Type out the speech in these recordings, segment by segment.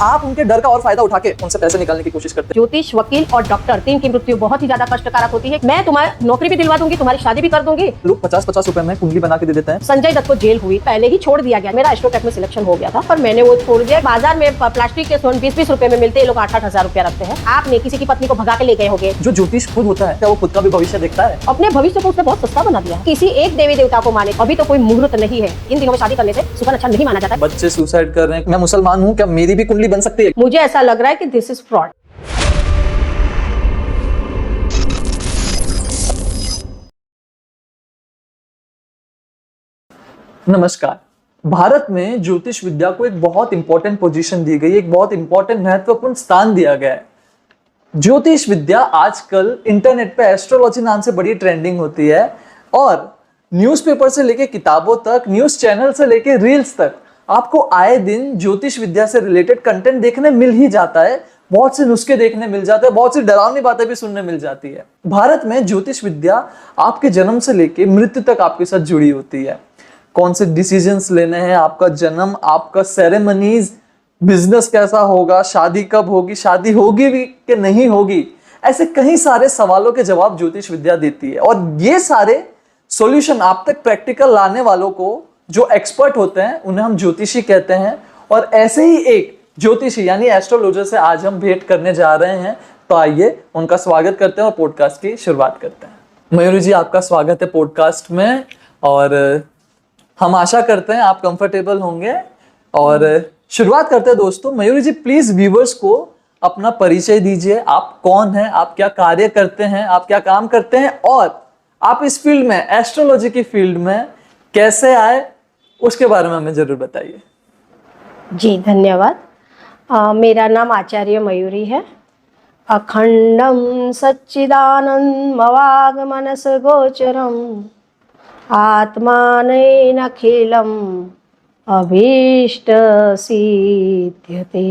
आप उनके डर का और फायदा उठा के उनसे पैसे निकालने की कोशिश करते हैं। ज्योतिष, वकील और डॉक्टर, तीन की मृत्यु बहुत ही ज्यादा कष्टकारक होती है। मैं तुम्हारी नौकरी भी दिलवा दूंगी, तुम्हारी शादी भी कर दूंगी। लोग 50-50 रुपए में कुंडली बना के दे देते हैं। संजय दत्त को जेल हुई, पहले ही छोड़ दिया गया। मेरा एस्ट्रोटेक में सिलेक्शन हो गया था, पर मैंने वो छोड़ दिया। बाजार में प्लास्टिक के स्वर्ण 20-20 रुपए में मिलते हैं, लोग 8-8 हजार रुपया रखते हैं। आपने किसी की पत्नी को भगा के ले गए होंगे। जो ज्योतिष खुद होता है क्या वो खुद का भी भविष्य देखता है? अपने भविष्य को उसने बहुत सस्ता बना दिया। किसी एक देवी देवता को माने, अभी तो कोई मुहूर्त नहीं है। इन दिनों में शादी करने से सुबह अच्छा नहीं माना जाता। बच्चे सुसाइड कर रहे हैं। मैं मुसलमान हूँ, क्या मेरी भी कुंडली बन सकती है? मुझे ऐसा लग रहा है कि दिस इज फ्रॉड। नमस्कार। भारत में ज्योतिष विद्या को एक बहुत इंपॉर्टेंट पोजीशन दी गई, एक बहुत इंपॉर्टेंट महत्वपूर्ण स्थान दिया गया है। ज्योतिष विद्या आजकल इंटरनेट पे एस्ट्रोलॉजी नाम से बड़ी ट्रेंडिंग होती है और न्यूज़पेपर से लेके किताबों तक, न्यूज़ चैनल से लेके रील्स तक आपको आए दिन ज्योतिष विद्या से रिलेटेड कंटेंट देखने मिल ही जाता है। बहुत से नुस्खे देखने मिल जाते हैं, बहुत सी डरावनी बातें भी सुनने मिल जाती है। भारत में ज्योतिष विद्या आपके जन्म से लेके मृत्यु तक आपके साथ जुड़ी होती है। कौन से डिसीजंस लेने हैं, आपका जन्म, आपका सेरेमनीज, बिजनेस कैसा होगा, शादी कब होगी, शादी होगी भी कि नहीं होगी, ऐसे कई सारे सवालों के जवाब ज्योतिष विद्या देती है। और ये सारे सॉल्यूशन आप तक प्रैक्टिकल लाने वालों को, जो एक्सपर्ट होते हैं, उन्हें हम ज्योतिषी कहते हैं। और ऐसे ही एक ज्योतिषी यानी एस्ट्रोलॉजर से आज हम भेंट करने जा रहे हैं। तो आइए उनका स्वागत करते हैं और पॉडकास्ट की शुरुआत करते हैं। मयूरी जी, आपका स्वागत है पॉडकास्ट में और हम आशा करते हैं आप कंफर्टेबल होंगे। और शुरुआत करते हैं दोस्तों। मयूरी जी, प्लीज व्यूवर्स को अपना परिचय दीजिए। आप कौन हैं, आप क्या कार्य करते हैं, आप क्या काम करते हैं और आप इस फील्ड में, एस्ट्रोलॉजी की फील्ड में कैसे आए, उसके बारे में हमें जरूर बताइए। जी धन्यवाद। मेरा नाम आचार्य मयूरी है। अखंडम सच्चिदानंद मनस गोचरम आत्मानैनखिलम अभीष्ट सिद्ध्यते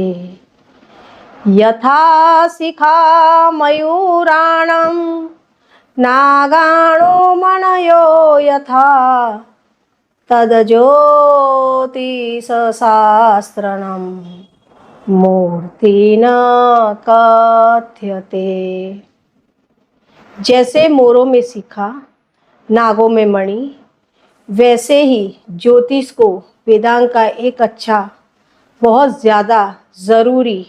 यथा शिखा मयूराणम नागाणो मनयो यथा तद्ज्योतिषशास्त्रणं मूर्तिन कथ्यते। जैसे मोरों में शिखा, नागों में मणि, वैसे ही ज्योतिष को वेदांत का एक अच्छा, बहुत ज़्यादा ज़रूरी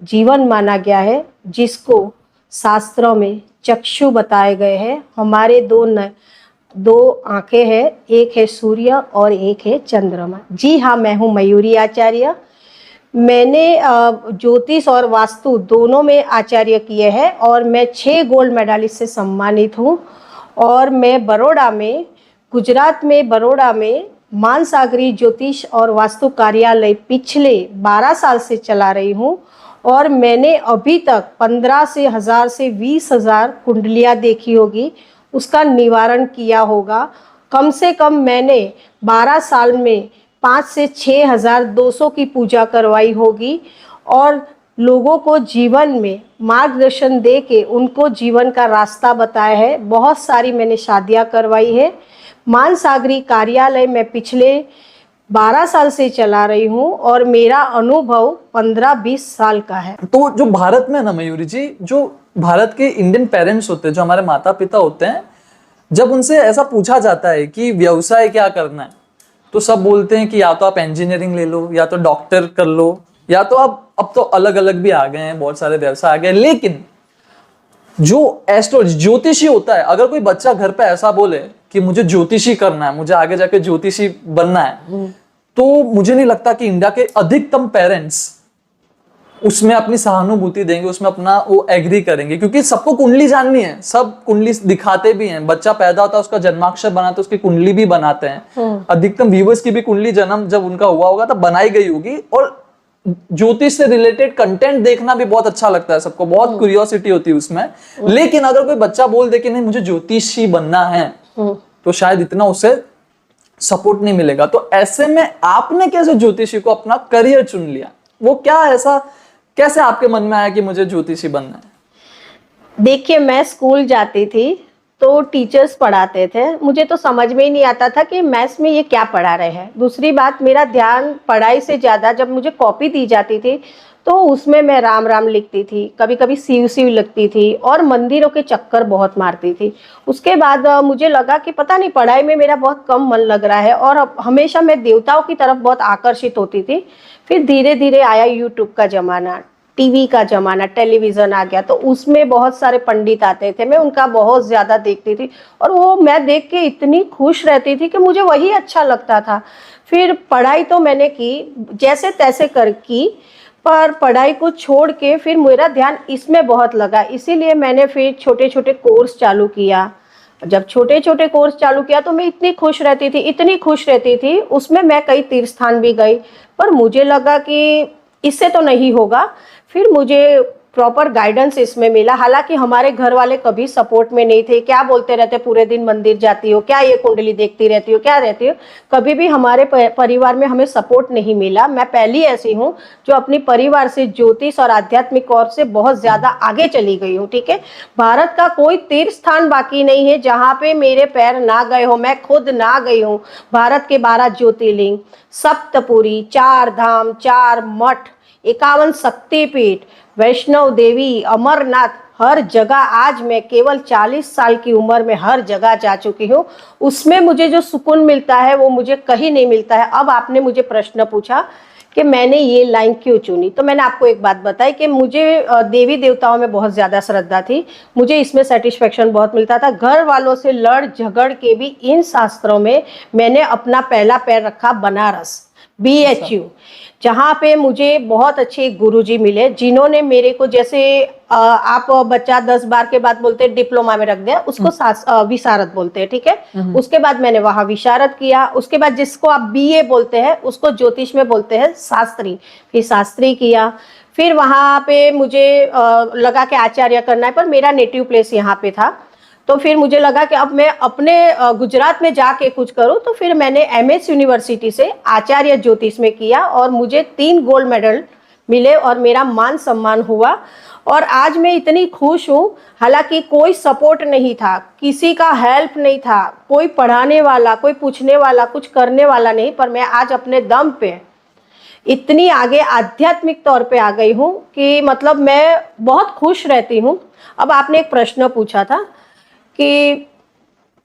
जीवन माना गया है, जिसको शास्त्रों में चक्षु बताए गए हैं। हमारे दो आंखें हैं, एक है सूर्य और एक है चंद्रमा। जी हाँ, मैं हूँ मयूरी आचार्य। मैंने ज्योतिष और वास्तु दोनों में आचार्य किए हैं और मैं 6 गोल्ड मेडलिस्ट से सम्मानित हूँ। और मैं बड़ौदा में, गुजरात में बड़ौदा में मानसागरी ज्योतिष और वास्तु कार्यालय पिछले 12 साल से चला रही हूँ। और मैंने अभी तक 15,000 से 20,000 कुंडलियाँ देखी होगी, उसका निवारण किया होगा। कम से कम मैंने 12 साल में 5 से 6,200 की पूजा करवाई होगी और लोगों को जीवन में मार्गदर्शन दे के उनको जीवन का रास्ता बताया है। बहुत सारी मैंने शादियां करवाई है। मानसागरी कार्यालय में पिछले 12 साल से चला रही हूँ और मेरा अनुभव 15-20 साल का है। तो जो भारत में ना मयूरी जी, जो भारत के इंडियन पेरेंट्स होते हैं, जो हमारे माता पिता होते हैं, जब उनसे ऐसा पूछा जाता है कि व्यवसाय क्या करना है, तो सब बोलते हैं कि या तो आप इंजीनियरिंग ले लो, या तो डॉक्टर कर लो, या तो अब तो अलग अलग भी आ गए हैं, बहुत सारे व्यवसाय आ गए। लेकिन जो ज्योतिषी होता है, अगर कोई बच्चा घर पे ऐसा बोले कि मुझे ज्योतिषी करना है, मुझे आगे जाके ज्योतिषी बनना है, तो मुझे नहीं लगता कि इंडिया के अधिकतम पेरेंट्स उसमें अपनी सहानुभूति देंगे, उसमें अपना वो एग्री करेंगे। क्योंकि सबको कुंडली जाननी है, सब कुंडली दिखाते भी हैं। बच्चा पैदा होता है, उसका जन्माक्षर बनाते, उसकी कुंडली भी बनाते हैं। अधिकतम व्यूवर्स की भी कुंडली जन्म जब उनका हुआ होगा तब बनाई गई होगी। और ज्योतिष से रिलेटेड कंटेंट देखना भी बहुत अच्छा लगता है सबको, बहुत क्यूरियोसिटी होती है उसमें। लेकिन अगर कोई बच्चा बोल दे कि नहीं मुझे ज्योतिषी बनना है, तो शायद इतना उसे सपोर्ट नहीं मिलेगा। तो ऐसे में आपने कैसे ज्योतिषी को अपना करियर चुन लिया? वो क्या ऐसा, कैसे आपके मन में आया कि मुझे ज्योतिषी बनना है? देखिए, मैं स्कूल जाती थी तो टीचर्स पढ़ाते थे, मुझे तो समझ में ही नहीं आता था कि मैथ्स में ये क्या पढ़ा रहे हैं। दूसरी बात, मेरा ध्यान पढ़ाई से ज़्यादा जब मुझे कॉपी दी जाती थी तो उसमें मैं राम राम लिखती थी, कभी कभी शिव शिव लिखती थी और मंदिरों के चक्कर बहुत मारती थी। उसके बाद मुझे लगा कि पता नहीं पढ़ाई में मेरा बहुत कम मन लग रहा है और अब हमेशा मैं देवताओं की तरफ बहुत आकर्षित होती थी। फिर धीरे धीरे आया यूट्यूब का ज़माना, टीवी का ज़माना, टेलीविज़न आ गया, तो उसमें बहुत सारे पंडित आते थे, मैं उनका बहुत ज़्यादा देखती थी और वो मैं देख के इतनी खुश रहती थी कि मुझे वही अच्छा लगता था। फिर पढ़ाई तो मैंने की जैसे तैसे कर की, पर पढ़ाई को छोड़ के फिर मेरा ध्यान इसमें बहुत लगा, इसीलिए मैंने फिर छोटे छोटे कोर्स चालू किया। जब छोटे छोटे कोर्स चालू किया तो मैं इतनी खुश रहती थी, इतनी खुश रहती थी, उसमें मैं कई तीर्थ स्थान भी गई। पर मुझे लगा कि इससे तो नहीं होगा, फिर मुझे प्रॉपर गाइडेंस इसमें मिला। हालांकि हमारे घर वाले कभी सपोर्ट में नहीं थे, क्या बोलते रहते पूरे दिन मंदिर जाती हो, क्या ये कुंडली देखती रहती हो, क्या रहती हो। कभी भी हमारे परिवार में हमें सपोर्ट नहीं मिला। मैं पहली ऐसी हूँ जो अपनी परिवार से ज्योतिष और आध्यात्मिक ओर से बहुत ज़्यादा आगे चली गई हूँ, ठीक है। भारत का कोई तीर्थ स्थान बाकी नहीं है जहाँ पे मेरे पैर ना गए हो, मैं खुद ना गई हूँ। भारत के 12 ज्योतिर्लिंग, सप्तपुरी, 4 धाम, 4 मठ, 51 शक्तिपीठ, वैष्णव देवी, अमरनाथ, हर जगह आज मैं केवल 40 साल की उम्र में हर जगह जा चुकी हूँ। उसमें मुझे जो सुकून मिलता है वो मुझे कहीं नहीं मिलता है। अब आपने मुझे प्रश्न पूछा कि मैंने ये लाइन क्यों चुनी, तो मैंने आपको एक बात बताई कि मुझे देवी देवताओं में बहुत ज़्यादा श्रद्धा थी, मुझे इसमें सेटिस्फेक्शन बहुत मिलता था। घर वालों से लड़ झगड़ के भी इन शास्त्रों में मैंने अपना पहला पैर रखा, बनारस BHU, जहाँ पे मुझे बहुत अच्छे गुरुजी मिले जिन्होंने मेरे को, जैसे आप बच्चा 10 बार के बाद बोलते हैं डिप्लोमा में रख दिया, उसको विशारद बोलते हैं, ठीक है। उसके बाद मैंने वहाँ विशारद किया, उसके बाद जिसको आप BA बोलते हैं उसको ज्योतिष में बोलते हैं शास्त्री, फिर शास्त्री किया। फिर वहाँ पे मुझे लगा कि आचार्य करना है, पर मेरा नेटिव प्लेस यहाँ पे था, तो फिर मुझे लगा कि अब मैं अपने गुजरात में जाके कुछ करूं। तो फिर मैंने MS यूनिवर्सिटी से आचार्य ज्योतिष में किया और मुझे 3 गोल्ड मेडल मिले और मेरा मान सम्मान हुआ। और आज मैं इतनी खुश हूँ। हालांकि कोई सपोर्ट नहीं था, किसी का हेल्प नहीं था, कोई पढ़ाने वाला, कोई पूछने वाला, कुछ करने वाला नहीं, पर मैं आज अपने दम पे इतनी आगे आध्यात्मिक तौर पे आ गई हूँ कि मतलब मैं बहुत खुश रहती हूँ। अब आपने एक प्रश्न पूछा था कि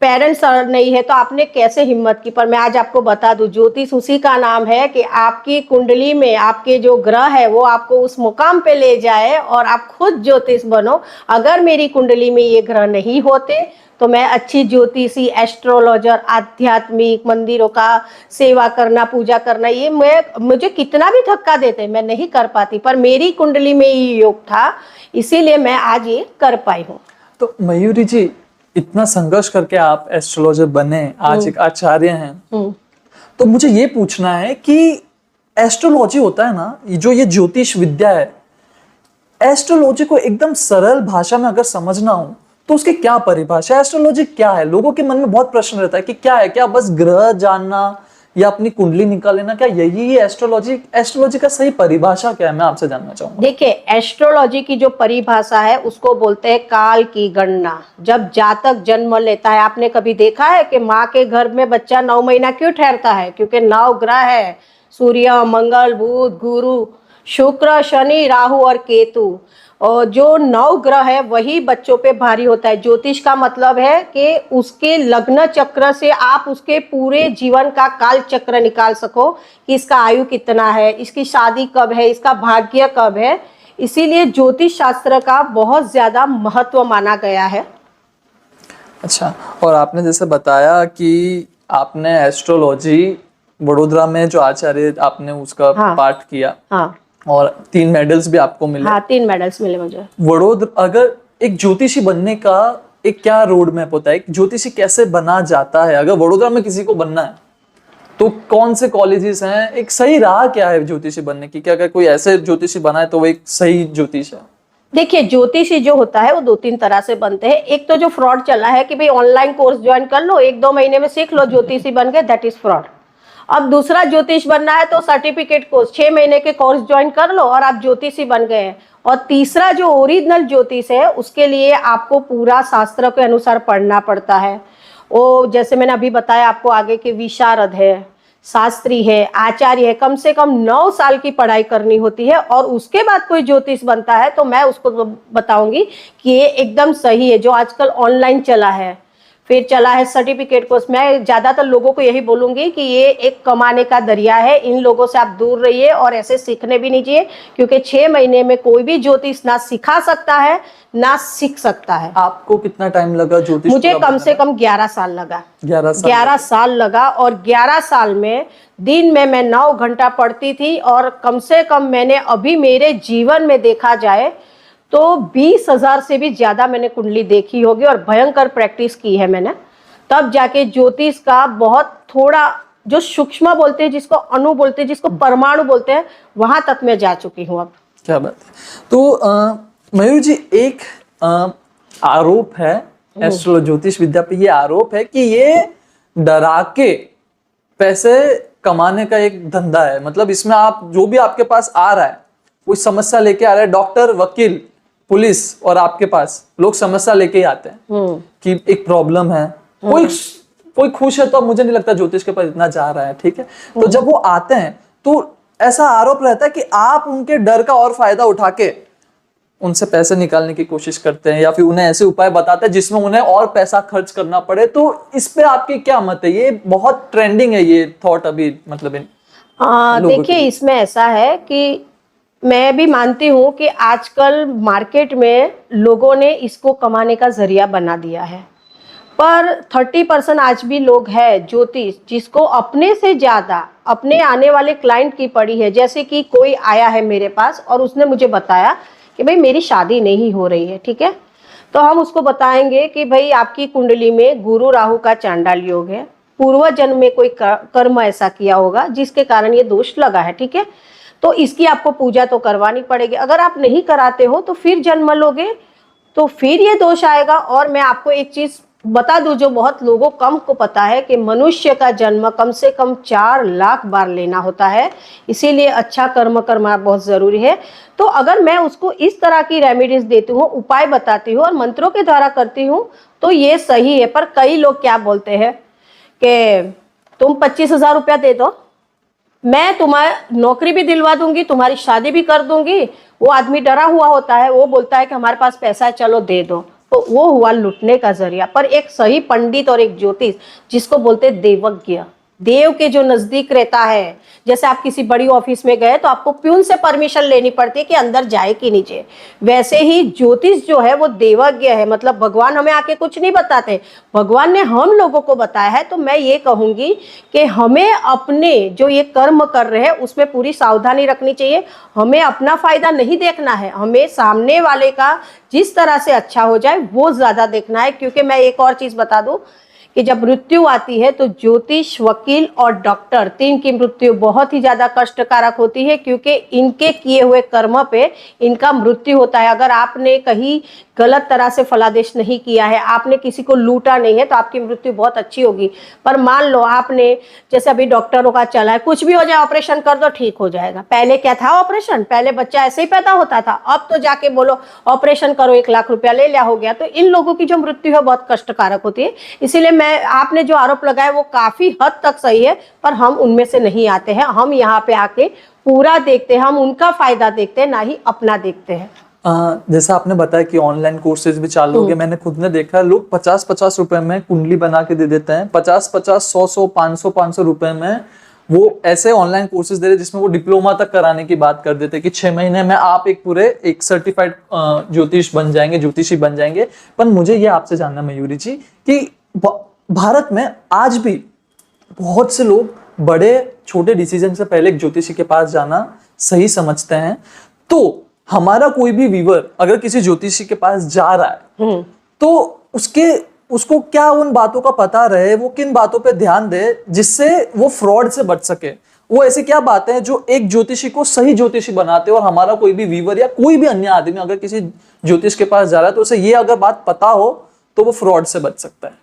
पेरेंट्स नहीं है तो आपने कैसे हिम्मत की, पर मैं आज आपको बता दूं, ज्योतिष उसी का नाम है कि आपकी कुंडली में आपके जो ग्रह है वो आपको उस मुकाम पे ले जाए और आप खुद ज्योतिष बनो। अगर मेरी कुंडली में ये ग्रह नहीं होते तो मैं अच्छी ज्योतिषी, एस्ट्रोलॉजर, आध्यात्मिक, मंदिरों का सेवा करना, पूजा करना, ये मुझे कितना भी धक्का देते मैं नहीं कर पाती, पर मेरी कुंडली में ये योग था, इसीलिए मैं आज ये कर पाई हूँ। तो मयूरी जी, इतना संघर्ष करके आप एस्ट्रोलॉजर बने, आज एक आचार्य हैं, तो मुझे ये पूछना है कि एस्ट्रोलॉजी होता है ना, जो ये ज्योतिष विद्या है, एस्ट्रोलॉजी को एकदम सरल भाषा में अगर समझना हो तो उसकी क्या परिभाषा है? एस्ट्रोलॉजी क्या है? लोगों के मन में बहुत प्रश्न रहता है कि क्या है, क्या बस ग्रह जानना या अपनी कुंडली निकाल लेना, क्या यही है एस्ट्रोलॉजी? एस्ट्रोलॉजी का सही परिभाषा क्या है, मैं आपसे जानना चाहूंगा। देखिए, एस्ट्रोलॉजी की जो परिभाषा है उसको बोलते हैं काल की गणना। जब जातक जन्म लेता है, आपने कभी देखा है कि माँ के गर्भ में बच्चा 9 महीना क्यों ठहरता है? क्योंकि 9 ग्रह है, सूर्य, मंगल, बुध, गुरु, शुक्र, शनि, राहु और केतु, और जो 9 ग्रह है वही बच्चों पे भारी होता है। ज्योतिष का मतलब है कि उसके लग्न चक्र से आप उसके पूरे जीवन का काल चक्र निकाल सको कि इसका आयु कितना है, इसकी शादी कब है, इसका भाग्य कब है। इसीलिए ज्योतिष शास्त्र का बहुत ज्यादा महत्व माना गया है। अच्छा, और आपने जैसे बताया कि आपने एस्ट्रोलॉजी वडोदरा में जो आचार्य आपने उसका पाठ किया, हाँ, और 3 मेडल्स भी आपको मिले। हाँ, 3 मेडल्स मिले मुझे। वडोदरा, अगर एक ज्योतिषी बनने का एक क्या रोड मैप होता है, एक ज्योतिषी कैसे बना जाता है? अगर वडोदरा में किसी को बनना है तो कौन से कॉलेजेस हैं, एक सही राह क्या है ज्योतिषी बनने की? क्या कोई ऐसे ज्योतिषी बना है तो वो एक सही ज्योतिष है? देखिए, ज्योतिषी जो होता है वो 2-3 तरह से बनते हैं। एक तो जो फ्रॉड चला है कि भाई ऑनलाइन कोर्स ज्वाइन कर लो, 1-2 महीने में सीख लो, ज्योतिषी बन गए, दैट इज फ्रॉड। अब दूसरा ज्योतिष बनना है तो सर्टिफिकेट कोर्स, 6 महीने के कोर्स ज्वाइन कर लो और आप ज्योतिषी बन गए हैं। और तीसरा जो ओरिजिनल ज्योतिष है उसके लिए आपको पूरा शास्त्र के अनुसार पढ़ना पड़ता है। वो जैसे मैंने अभी बताया आपको आगे के विशारद है, शास्त्री है, आचार्य है, कम से कम 9 साल की पढ़ाई करनी होती है और उसके बाद कोई ज्योतिष बनता है तो मैं उसको बताऊंगी कि ये एकदम सही है। जो आजकल ऑनलाइन चला है, फिर चला है सर्टिफिकेट कोर्स, मैं ज़्यादातर लोगों को यही बोलूँगी कि ये एक कमाने का दरिया है, इन लोगों से आप दूर रहिए और ऐसे सीखने भी नहीं चाहिए, क्योंकि 6 महीने में कोई भी ज्योतिष ना सिखा सकता है ना सीख सकता है। आपको कितना टाइम लगा ज्योतिष? मुझे कम से कम 11 साल लगा। 11 साल लगा और 11 साल में दिन में मैं 9 घंटा पढ़ती थी और कम से कम मैंने अभी मेरे जीवन में देखा जाए तो 20,000 से भी ज्यादा मैंने कुंडली देखी होगी और भयंकर प्रैक्टिस की है मैंने। तब जाके ज्योतिष का बहुत थोड़ा जो सूक्ष्म बोलते हैं, जिसको अणु बोलते हैं, जिसको परमाणु बोलते हैं, वहां तक मैं जा चुकी हूँ अब। क्या बात है। तो मयूर जी, एक आरोप है एस्ट्रोलॉजी ज्योतिष विद्या पे, ये आरोप है कि ये डरा के पैसे कमाने का एक धंधा है। मतलब इसमें आप जो भी आपके पास आ रहा है, कोई समस्या लेके आ रहा है, डॉक्टर, वकील, पुलिस, और आपके पास लोग समस्या लेके ही आते हैं कि एक प्रॉब्लम है, कोई खुश है, तो अब मुझे नहीं लगता ज्योतिष के पास इतना जा रहा है, ठीक है। तो जब वो आते हैं तो ऐसा आरोप रहता है कि आप उनके डर का और फायदा उठा के उनसे पैसे निकालने की कोशिश करते हैं या फिर उन्हें ऐसे उपाय बताते हैं जिसमें उन्हें और पैसा खर्च करना पड़े। तो इस पे आपकी क्या मत है? ये बहुत ट्रेंडिंग है ये थॉट अभी, मतलब देखिए, इसमें ऐसा है कि मैं भी मानती हूँ कि आजकल मार्केट में लोगों ने इसको कमाने का जरिया बना दिया है, पर 30% आज भी लोग हैं ज्योतिष जिसको अपने से ज्यादा अपने आने वाले क्लाइंट की पड़ी है। जैसे कि कोई आया है मेरे पास और उसने मुझे बताया कि भाई मेरी शादी नहीं हो रही है, ठीक है, तो हम उसको बताएंगे कि भाई आपकी कुंडली में गुरु राहु का चांडाल योग है, पूर्व जन्म में कोई कर्म ऐसा किया होगा जिसके कारण ये दोष लगा है, ठीक है, तो इसकी आपको पूजा तो करवानी पड़ेगी। अगर आप नहीं कराते हो तो फिर जन्म लोगे तो फिर ये दोष आएगा। और मैं आपको एक चीज बता दूं जो बहुत लोगों कम को पता है कि मनुष्य का जन्म कम से कम 4 लाख बार लेना होता है, इसीलिए अच्छा कर्म करना बहुत जरूरी है। तो अगर मैं उसको इस तरह की रेमेडीज देती हूँ, उपाय बताती हूँ और मंत्रों के द्वारा करती हूँ तो ये सही है। पर कई लोग क्या बोलते हैं कि तुम 25,000 रुपया दे दो, मैं तुम्हारी नौकरी भी दिलवा दूंगी, तुम्हारी शादी भी कर दूंगी। वो आदमी डरा हुआ होता है, वो बोलता है कि हमारे पास पैसा है, चलो दे दो, तो वो हुआ लूटने का जरिया। पर एक सही पंडित और एक ज्योतिष जिसको बोलते देवज्ञ, देव के जो नजदीक रहता है, जैसे आप किसी बड़ी ऑफिस में गए तो आपको प्यून से परमिशन लेनी पड़ती है कि अंदर जाए कि नीचे, वैसे ही ज्योतिष जो है वो देवज्ञ है। मतलब भगवान हमें आके कुछ नहीं बताते, भगवान ने हम लोगों को बताया है। तो मैं ये कहूंगी कि हमें अपने जो ये कर्म कर रहे हैं उसमें पूरी सावधानी रखनी चाहिए। हमें अपना फायदा नहीं देखना है, हमें सामने वाले का जिस तरह से अच्छा हो जाए वो ज्यादा देखना है। क्योंकि मैं एक और चीज बता दूं कि जब मृत्यु आती है तो ज्योतिष, वकील और डॉक्टर, 3 की मृत्यु बहुत ही ज्यादा कष्टकारक होती है, क्योंकि इनके किए हुए कर्म पे इनका मृत्यु होता है। अगर आपने कहीं गलत तरह से फलादेश नहीं किया है, आपने किसी को लूटा नहीं है, तो आपकी मृत्यु बहुत अच्छी होगी। पर मान लो आपने, जैसे अभी डॉक्टरों का चला है, कुछ भी हो जाए ऑपरेशन कर दो ठीक हो जाएगा। पहले क्या था ऑपरेशन? पहले बच्चा ऐसे ही पैदा होता था, अब तो जाके बोलो ऑपरेशन करो 1 लाख रुपया ले लिया, हो गया। तो इन लोगों की जो मृत्यु है बहुत कष्टकारक होती है। इसीलिए मैं, आपने जो आरोप लगाया वो काफी हद तक सही है, पर हम उनमें से नहीं आते हैं। हम यहाँ पे आके पूरा देखते हैं, हम उनका फायदा देखते हैं, ना ही अपना देखते हैं। जैसा आपने बताया कि ऑनलाइन कोर्सेज भी चालू हो गए, मैंने खुद ने देखा, लोग 50-50 रुपए में कुंडली बना के दे देते हैं। 50-50, 100-100, 500-500 रुपए में वो ऐसे ऑनलाइन कोर्सेज दे रहे हैं जिसमें वो डिप्लोमा तक कराने की बात कर देते हैं कि 6 महीने में आप एक सर्टिफाइड ज्योतिष बन जाएंगे, ज्योतिषी बन जाएंगे। पर मुझे ये आपसे जानना मयूरी जी कि भारत में आज भी बहुत से लोग बड़े छोटे डिसीजन से पहले एक ज्योतिषी के पास जाना सही समझते हैं। तो हमारा कोई भी व्यूअर अगर किसी ज्योतिषी के पास जा रहा है तो उसको क्या उन बातों का पता रहे, वो किन बातों पे ध्यान दे जिससे वो फ्रॉड से बच सके? वो ऐसी क्या बातें हैं जो एक ज्योतिषी को सही ज्योतिषी बनाते हैं? और हमारा कोई भी व्यूअर या कोई भी अन्य आदमी अगर किसी ज्योतिष के पास जा रहा है तो उसे ये अगर बात पता हो तो वो फ्रॉड से बच सकता है।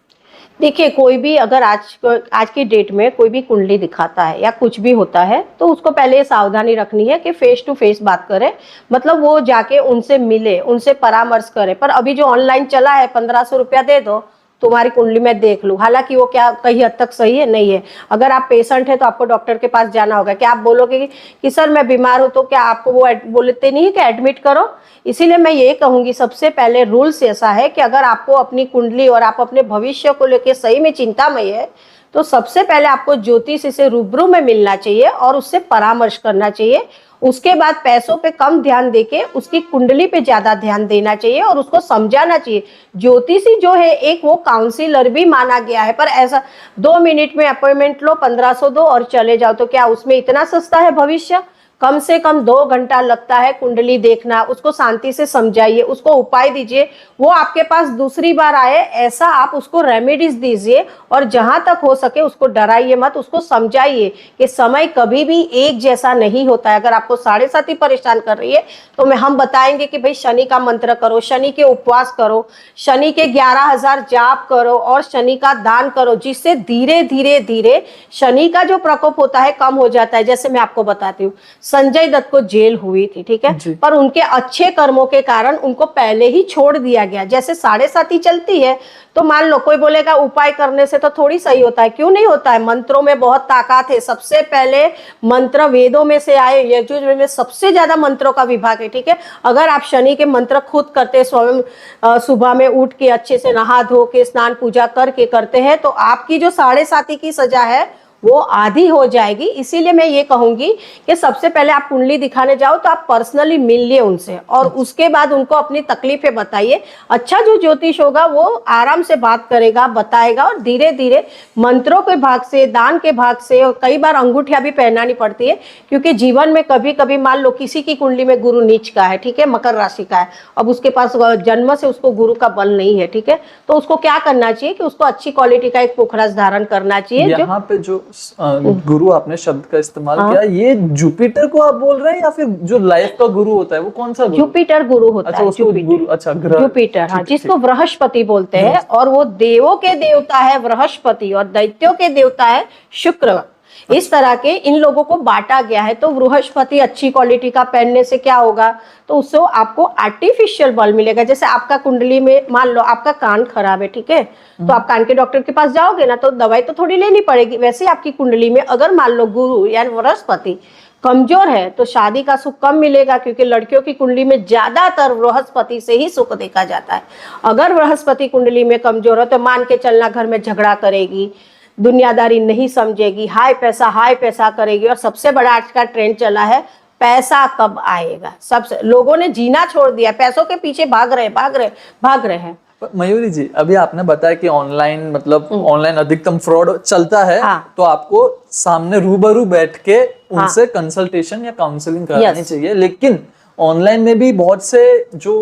देखिए, कोई भी अगर आज की डेट में कोई भी कुंडली दिखाता है या कुछ भी होता है तो उसको पहले सावधानी रखनी है कि फेस टू फेस बात करे, मतलब वो जाके उनसे मिले, उनसे परामर्श करे। पर अभी जो ऑनलाइन चला है 1500 रुपया दे दो तुम्हारी कुंडली में देख लूं। हालांकि वो क्या कहीं हद तक सही है, नहीं है। अगर आप पेशेंट है तो आपको डॉक्टर के पास जाना होगा। क्या आप बोलोगे कि सर मैं बीमार हूं, तो क्या आपको वो बोलते नहीं है कि एडमिट करो? इसीलिए मैं ये कहूंगी, सबसे पहले रूल्स ऐसा है कि अगर आपको अपनी कुंडली और आप अपने भविष्य को लेकर सही में चिंतामय है, तो सबसे पहले आपको ज्योतिषी से रूबरू में मिलना चाहिए और उससे परामर्श करना चाहिए। उसके बाद पैसों पे कम ध्यान देके उसकी कुंडली पे ज्यादा ध्यान देना चाहिए और उसको समझाना चाहिए। ज्योतिषी जो है एक वो काउंसिलर भी माना गया है, पर ऐसा 2 मिनट में अपॉइंटमेंट लो, 1500 दो और चले जाओ, तो क्या उसमें इतना सस्ता है भविष्य? कम से कम 2 घंटा लगता है कुंडली देखना। उसको शांति से समझाइए, उसको उपाय दीजिए। वो आपके पास दूसरी बार आए ऐसा आप उसको रेमेडीज दीजिए, और जहां तक हो सके उसको डराइए मत, उसको समझाइए कि समय कभी भी एक जैसा नहीं होता है। अगर आपको 7.5 परेशान कर रही है तो हम बताएंगे कि भाई शनि का मंत्र करो, शनि के उपवास करो, शनि के 11,000 जाप करो और शनि का दान करो, जिससे धीरे धीरे धीरे शनि का जो प्रकोप होता है कम हो जाता है। जैसे मैं आपको बताती हूँ, संजय दत्त को जेल हुई थी, ठीक है, पर उनके अच्छे कर्मों के कारण उनको पहले ही छोड़ दिया गया। जैसे 7.5 चलती है, तो मान लो कोई बोलेगा उपाय करने से तो थोड़ी सही होता है। क्यों नहीं होता है? मंत्रों में बहुत ताकत है। सबसे पहले मंत्र वेदों में से आए, यजुर्वेद में सबसे ज्यादा मंत्रों का विभाग है, ठीक है। अगर आप शनि के मंत्र खुद करते, स्वयं सुबह में उठ के अच्छे से नहा धो के स्नान पूजा करके करते हैं, तो आपकी जो 7.5 की सजा है वो आधी हो जाएगी। इसीलिए मैं ये कहूंगी कि सबसे पहले आप कुंडली दिखाने जाओ तो आप पर्सनली मिलिए उनसे और उसके बाद उनको अपनी तकलीफें बताइए। अच्छा जो ज्योतिष होगा वो आराम से बात करेगा, बताएगा, और धीरे धीरे मंत्रों के भाग से, दान के भाग से, और कई बार अंगूठियां भी पहनानी पड़ती है, क्योंकि जीवन में कभी कभी मान लो किसी की कुंडली में गुरु नीच का है, ठीक है, मकर राशि का है, अब उसके पास जन्म से उसको गुरु का बल नहीं है, ठीक है, तो उसको क्या करना चाहिए कि उसको अच्छी क्वालिटी का एक पोखरस धारण करना चाहिए। यहाँ पे जो गुरु आपने शब्द का इस्तेमाल किया, ये जुपिटर को आप बोल रहे हैं या फिर जो लाइफ का गुरु होता है वो कौन सा गुरु? जुपिटर गुरु होता अच्छा, है। उसको गुरु, अच्छा, ग्रह जुपिटर, हाँ, जिसको बृहस्पति बोलते हैं, और वो देवों के देवता है बृहस्पति और दैत्यों के देवता है शुक्र। इस तरह के इन लोगों को बांटा गया है। तो बृहस्पति अच्छी क्वालिटी का पहनने से क्या होगा, तो उससे आपको आर्टिफिशियल बल मिलेगा। जैसे आपका कुंडली में मान लो आपका कान खराब है, ठीक है, तो आप कान के डॉक्टर के पास जाओगे ना, तो दवाई तो थोड़ी लेनी पड़ेगी। वैसे ही आपकी कुंडली में अगर मान लो गुरु यानी बृहस्पति कमजोर है तो शादी का सुख कम मिलेगा, क्योंकि लड़कियों की कुंडली में ज्यादातर बृहस्पति से ही सुख देखा जाता है। अगर बृहस्पति कुंडली में कमजोर है तो मान के चलना घर में झगड़ा करेगी, दुनियादारी नहीं समझेगी, हाय पैसा करेगी। और सबसे बड़ा आज का ट्रेंड चला है, पैसा कब आएगा। सबसे लोगों ने जीना छोड़ दिया, पैसों के पीछे भाग रहे हैं। मयूरी जी, अभी आपने बताया कि ऑनलाइन, मतलब ऑनलाइन अधिकतम फ्रॉड चलता है, हाँ। तो आपको सामने रूबरू बैठ के उनसे कंसल्टेशन या काउंसलिंग करानी चाहिए। लेकिन ऑनलाइन में भी बहुत से जो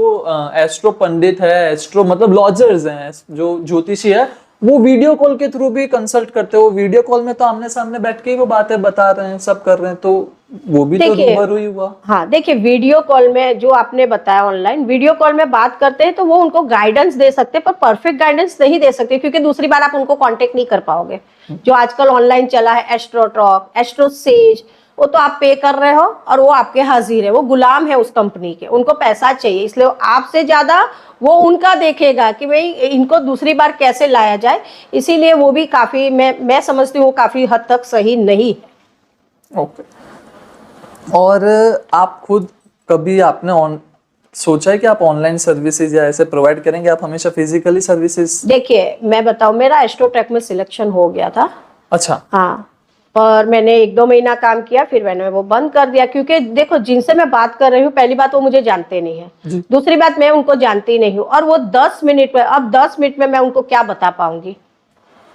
एस्ट्रो पंडित है, एस्ट्रो मतलब लॉजर्स हैं, जो ज्योतिषी है, वो वीडियो कॉल के थ्रू भी कंसल्ट करते हो। वीडियो कॉल में तो आमने सामने बैठ के ही वो बातें बता रहे हैं, सब कर रहे हैं, तो वो भी तो रूबरू ही हुआ। हाँ, देखिए, वीडियो कॉल में जो आपने बताया, ऑनलाइन वीडियो कॉल में बात करते हैं तो वो उनको गाइडेंस दे सकते हैं, पर परफेक्ट गाइडेंस नहीं दे सकते, क्योंकि दूसरी बार आप उनको कांटेक्ट नहीं कर पाओगे। जो आजकल ऑनलाइन चला है, एस्ट्रो टॉक, एस्ट्रो सेज, वो तो आप पे कर रहे हो और वो आपके हाजिर है, वो गुलाम है उस कंपनी के, उनको पैसा चाहिए, इसलिए आपसे ज्यादा वो उनका देखेगा कि भाई इनको दूसरी बार कैसे लाया जाए। इसीलिए वो भी काफी, मैं समझती हूँ, काफी हद तक सही नहीं है। ओके। और आप खुद कभी आपने सोचा है कि आप ऑनलाइन सर्विसेज या ऐसे प्रोवाइड करेंगे? आप हमेशा फिजिकली सर्विसेज? देखिए, मैं बताऊं, मेरा एस्ट्रोट्रैक में सिलेक्शन हो गया था। अच्छा। हाँ, पर मैंने 1-2 महीना काम किया, फिर मैंने वो बंद कर दिया, क्योंकि देखो, जिनसे मैं बात कर रही हूँ, पहली बात वो मुझे जानते नहीं है, दूसरी बात मैं उनको जानती नहीं हूँ, और वो 10 मिनट में, अब 10 मिनट में मैं उनको क्या बता पाऊंगी।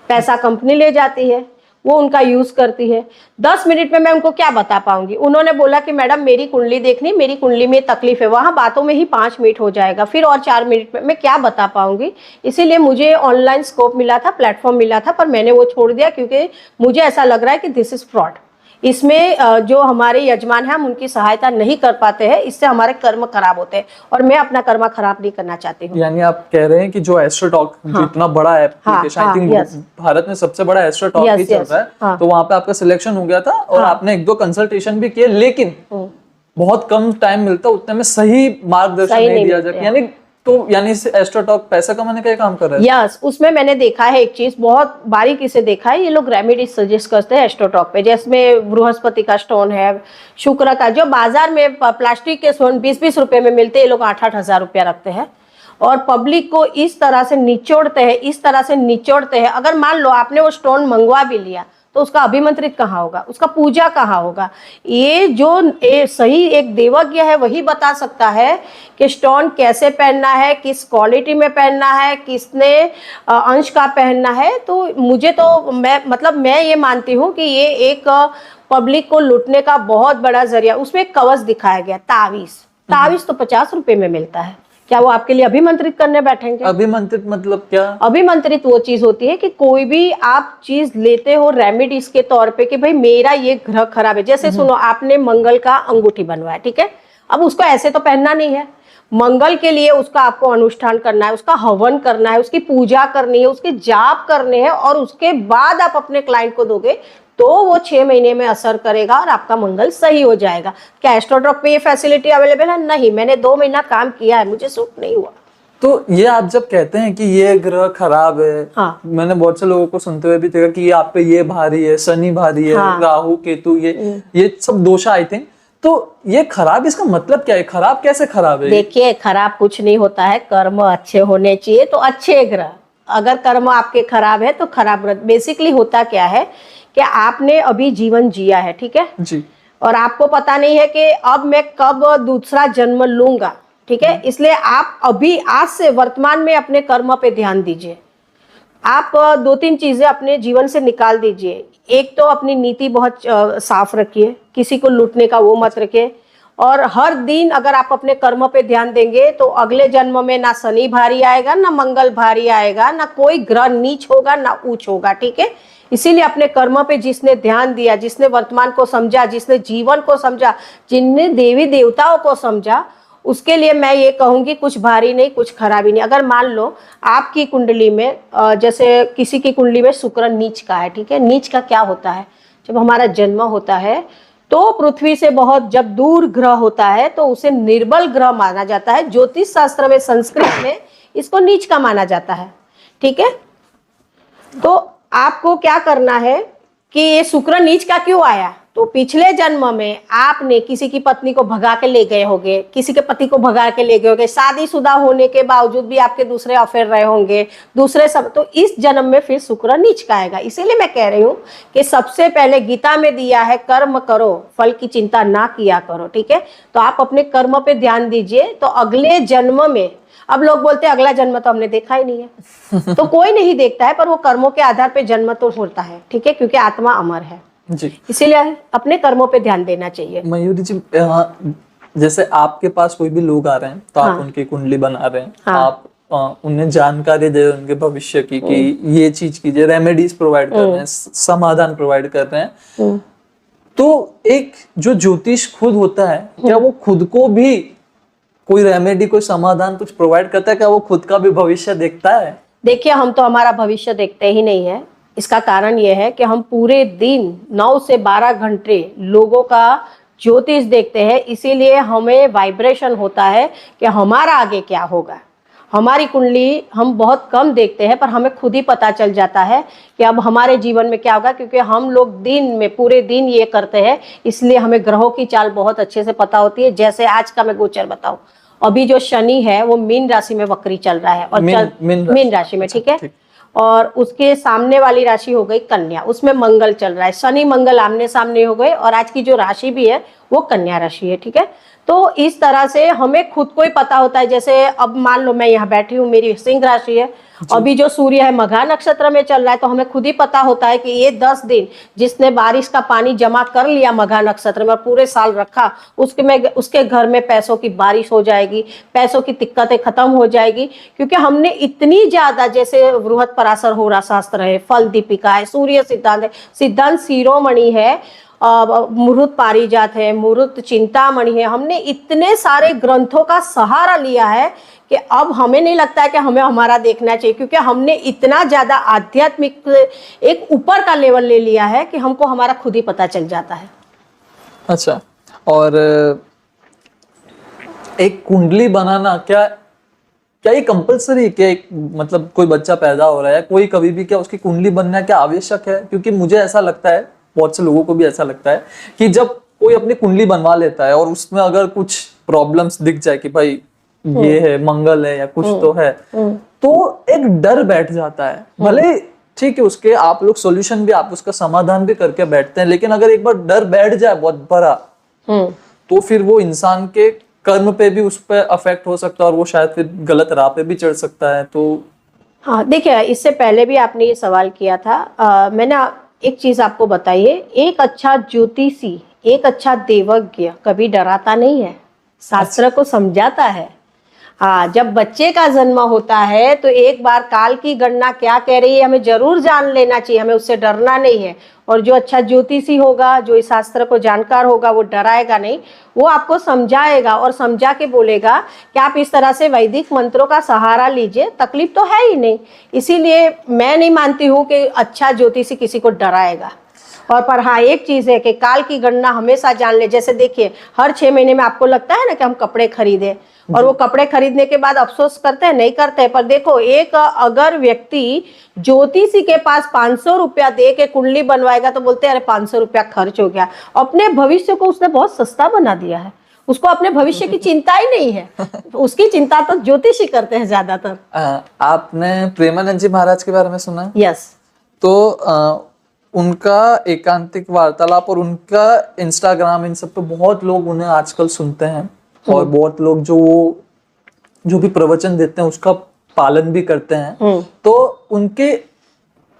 पैसा कंपनी ले जाती है, वो उनका यूज करती है, 10 मिनट में मैं उनको क्या बता पाऊंगी। उन्होंने बोला कि मैडम मेरी कुंडली देखनी, मेरी कुंडली में तकलीफ है, वहां बातों में ही 5 मिनट हो जाएगा, फिर और 4 मिनट में मैं क्या बता पाऊंगी। इसीलिए मुझे ऑनलाइन स्कोप मिला था, प्लेटफॉर्म मिला था, पर मैंने वो छोड़ दिया, क्योंकि मुझे ऐसा लग रहा है कि दिस इज फ्रॉड। इसमें जो हमारे यजमान हैं, हम उनकी सहायता नहीं कर पाते हैं, इससे हमारे कर्म खराब होते हैं, और मैं अपना कर्म खराब नहीं करना चाहती हूँ। यानी आप कह रहे हैं कि जो एस्ट्रो टॉक, जो इतना बड़ा एप्लीकेशन, आई थिंक भारत में सबसे बड़ा एस्ट्रो टॉक ही चल रहा है, तो वहां पे आपका सिलेक्शन हो गया था और आपने 1-2 कंसल्टेशन भी किए, लेकिन बहुत कम टाइम मिलता, उतने में सही मार्गदर्शन नहीं दिया जाता। यानी तो यानी एस्ट्रोटॉक पैसा कमाने का ही काम कर रहा है? यस, उसमें मैंने देखा है एक चीज, बहुत बारीकी से देखा है। ये लोग रेमेडीज सजेस्ट करते हैं एस्ट्रोटॉक पे, जिसमें बृहस्पति का स्टोन है, शुक्र का, जो बाजार में प्लास्टिक के स्टोन 20-20 रुपए में मिलते हैं, ये लोग 8-8 हजार रुपया रखते हैं और पब्लिक को इस तरह से निचोड़ते हैं, इस तरह से निचोड़ते हैं। अगर मान लो आपने वो स्टोन मंगवा भी लिया तो उसका अभिमंत्रित कहाँ होगा, उसका पूजा कहाँ होगा? ये जो सही एक देवज्ञ है वही बता सकता है कि स्टोन कैसे पहनना है, किस क्वालिटी में पहनना है, किसने अंश का पहनना है। तो मुझे तो मैं ये मानती हूँ कि ये एक पब्लिक को लूटने का बहुत बड़ा जरिया। उसमें एक कवच दिखाया गया, तावीज तो 50 रुपए में मिलता है। क्या वो आपके लिए अभिमंत्रित करने बैठेंगे? अभिमंत्रित मतलब क्या? अभिमंत्रित वो चीज होती है कि कोई भी आप चीज लेते हो रेमेडीज के तौर पे कि भाई मेरा ये ग्रह खराब है। जैसे सुनो, आपने मंगल का अंगूठी बनवाया, ठीक है, अब उसको ऐसे तो पहनना नहीं है। मंगल के लिए उसका आपको अनुष्ठान करना है, उसका हवन करना है, उसकी पूजा करनी है, उसके जाप करने हैं और उसके बाद आप अपने क्लाइंट को दोगे तो वो 6 महीने में असर करेगा और आपका मंगल सही हो जाएगा। क्या एस्ट्रोटॉक पे ये फैसिलिटी अवेलेबल है? नहीं, मैंने 2 महीना काम किया है, मुझे सूट नहीं हुआ। तो ये आप जब कहते हैं कि ये ग्रह खराब है, हाँ। मैंने बहुत से लोगों को सुनते हुए भी देखा कि ये आप पे ये भारी है, शनि भारी है, हाँ। राहु केतु, ये सब दोषा आई थिंक। तो ये खराब, इसका मतलब क्या है? खराब कैसे खराब है? देखिए, खराब कुछ नहीं होता है, कर्म अच्छे होने चाहिए तो अच्छे ग्रह। अगर कर्म आपके खराब है तो खराब ग्रह। बेसिकली होता क्या है कि आपने अभी जीवन जिया है, ठीक है जी, और आपको पता नहीं है कि अब मैं कब दूसरा जन्म लूंगा, ठीक है। इसलिए आप अभी आज से वर्तमान में अपने कर्म पे ध्यान दीजिए। आप 2-3 चीजें अपने जीवन से निकाल दीजिए। एक तो अपनी नीति बहुत साफ रखिए, किसी को लूटने का वो मत रखिए। और हर दिन अगर आप अपने कर्म पे ध्यान देंगे तो अगले जन्म में ना शनि भारी आएगा, ना मंगल भारी आएगा, ना कोई ग्रह नीच होगा, ना ऊंच होगा, ठीक है। इसीलिए अपने कर्म पे जिसने ध्यान दिया, जिसने वर्तमान को समझा, जिसने जीवन को समझा, जिनने देवी देवताओं को समझा, उसके लिए मैं ये कहूंगी कुछ भारी नहीं, कुछ खराबी नहीं। अगर मान लो आपकी कुंडली में जैसे किसी की कुंडली में शुक्र नीच का है, ठीक है। नीच का क्या होता है? जब हमारा जन्म होता है तो पृथ्वी से बहुत जब दूर ग्रह होता है तो उसे निर्बल ग्रह माना जाता है। ज्योतिष शास्त्र में, संस्कृत में इसको नीच का माना जाता है, ठीक है। तो आपको क्या करना है कि ये शुक्र नीच का क्यों आया? तो पिछले जन्म में आपने किसी की पत्नी को भगा के ले गए होंगे, किसी के पति को भगा के ले गए होंगे, शादीशुदा होने के बावजूद भी आपके दूसरे अफेयर रहे होंगे, दूसरे सब। तो इस जन्म में फिर शुक्र नीच का आएगा। इसीलिए मैं कह रही हूँ कि सबसे पहले गीता में दिया है कर्म करो, फल की चिंता ना किया करो, ठीक है। तो आप अपने कर्म पे ध्यान दीजिए तो अगले जन्म में, अब लोग बोलते हैं अगला जन्म तो हमने देखा ही नहीं है तो कोई नहीं देखता है, पर वो कर्मों के आधार पे जन्म तो होता है, ठीक है, क्योंकि आत्मा अमर है जी। इसीलिए अपने कर्मों पे ध्यान देना चाहिए। मयूरी जी, जैसे आपके पास कोई भी लोग आ रहे हैं तो आप उनकी कुंडली बना रहे हैं, आप उन्हें जानकारी दे रहे हैं उनके भविष्य की कि ये चीज कीजिए, रेमेडीज प्रोवाइड कर रहे हैं, समाधान प्रोवाइड कर रहे हैं। तो एक जो ज्योतिष खुद होता है, क्या वो खुद को भी कोई रेमेडी, कोई समाधान कुछ प्रोवाइड करता है? क्या वो खुद का भी भविष्य देखता है? देखिए, हम तो हमारा भविष्य देखते ही नहीं है। इसका कारण यह है कि हम पूरे दिन 9 से 12 घंटे लोगों का ज्योतिष देखते हैं। इसीलिए हमें वाइब्रेशन होता है कि हमारा आगे क्या होगा। हमारी कुंडली हम बहुत कम देखते हैं, पर हमें खुद ही पता चल जाता है कि अब हमारे जीवन में क्या होगा, क्योंकि हम लोग दिन में पूरे दिन ये करते हैं। इसलिए हमें ग्रहों की चाल बहुत अच्छे से पता होती है। जैसे आज का मैं गोचर बताऊं, अभी जो शनि है वो मीन राशि में वक्री चल रहा है और मीन राशि में, ठीक है। और उसके सामने वाली राशि हो गई कन्या, उसमें मंगल चल रहा है। शनि मंगल आमने सामने हो गए और आज की जो राशि भी है वो कन्या राशि है, ठीक है। तो इस तरह से हमें खुद को ही पता होता है। जैसे अब मान लो मैं यहाँ बैठी हूँ, मेरी सिंह राशि है, अभी जो सूर्य है मघा नक्षत्र में चल रहा है, तो हमें खुद ही पता होता है कि ये 10 दिन जिसने बारिश का पानी जमा कर लिया मघा नक्षत्र में और पूरे साल रखा, उसके घर में पैसों की बारिश हो जाएगी, पैसों की दिक्कतें खत्म हो जाएगी। क्योंकि हमने इतनी ज्यादा, जैसे बृहत पराशर होरा शास्त्र है, फल दीपिका है, सूर्य सिद्धांत है, सिद्धांत शिरोमणि है, मुहूर्त पारिजात है, मुहूर्त चिंतामणि है, हमने इतने सारे ग्रंथों का सहारा लिया है कि अब हमें नहीं लगता है कि हमें हमारा देखना चाहिए, क्योंकि हमने इतना ज्यादा आध्यात्मिक एक ऊपर का लेवल ले लिया है कि हमको हमारा खुद ही पता चल जाता है। अच्छा, और एक कुंडली बनाना क्या क्या ये कंपलसरी है? क्या एक मतलब कोई बच्चा पैदा हो रहा है, कोई कभी भी क्या उसकी कुंडली बनना क्या आवश्यक है? क्योंकि मुझे ऐसा लगता है, बहुत से लोगों को भी ऐसा लगता है कि जब कोई अपनी कुंडली बनवा लेता है और उसमें अगर कुछ प्रॉब्लम्स दिख जाए कि भाई ये है, मंगल है या कुछ तो है, तो एक डर बैठ जाता है। भले ठीक है, उसके आप लोग सॉल्यूशन भी, आप उसका समाधान भी करके बैठते हैं, लेकिन अगर एक बार डर बैठ जाए बहुत बड़ा, तो फिर वो इंसान के कर्म पे भी उस पर अफेक्ट हो सकता है और वो शायद फिर गलत राह पे भी चढ़ सकता है। तो हाँ देखिए, इससे पहले भी आपने ये सवाल किया था। मैंने एक चीज आपको बताई है, एक अच्छा ज्योतिषी, एक अच्छा देवज्ञ कभी डराता नहीं है, शास्त्र को समझाता है। हाँ, जब बच्चे का जन्म होता है तो एक बार काल की गणना क्या कह रही है हमें जरूर जान लेना चाहिए, हमें उससे डरना नहीं है। और जो अच्छा ज्योतिषी होगा, जो इस शास्त्र को जानकार होगा, वो डराएगा नहीं, वो आपको समझाएगा और समझा के बोलेगा कि आप इस तरह से वैदिक मंत्रों का सहारा लीजिए, तकलीफ तो है ही नहीं। इसीलिए मैं नहीं मानती हूँ कि अच्छा ज्योतिषी किसी को डराएगा। और पर हाँ, एक चीज है कि काल की गणना हमेशा जान ले। जैसे देखिए, हर 6 महीने में आपको लगता है ना कि हम कपड़े खरीदे, और वो कपड़े खरीदने के बाद अफसोस करते हैं, नहीं करते। पर देखो, एक अगर व्यक्ति ज्योतिषी के पास 500 रुपया दे के कुंडली बनवाएगा तो बोलते हैं अरे 500 रुपया खर्च हो गया। अपने भविष्य को उसने बहुत सस्ता बना दिया है, उसको अपने भविष्य की चिंता ही नहीं है। उसकी चिंता तो ज्योतिषी करते हैं ज्यादातर। आपने प्रेमानंद जी महाराज के बारे में सुना है? यस। तो उनका एकांतिक वार्तालाप और उनका इंस्टाग्राम, इन सब पे बहुत लोग उन्हें आजकल सुनते हैं, और बहुत लोग जो भी प्रवचन देते हैं उसका पालन भी करते हैं। तो उनके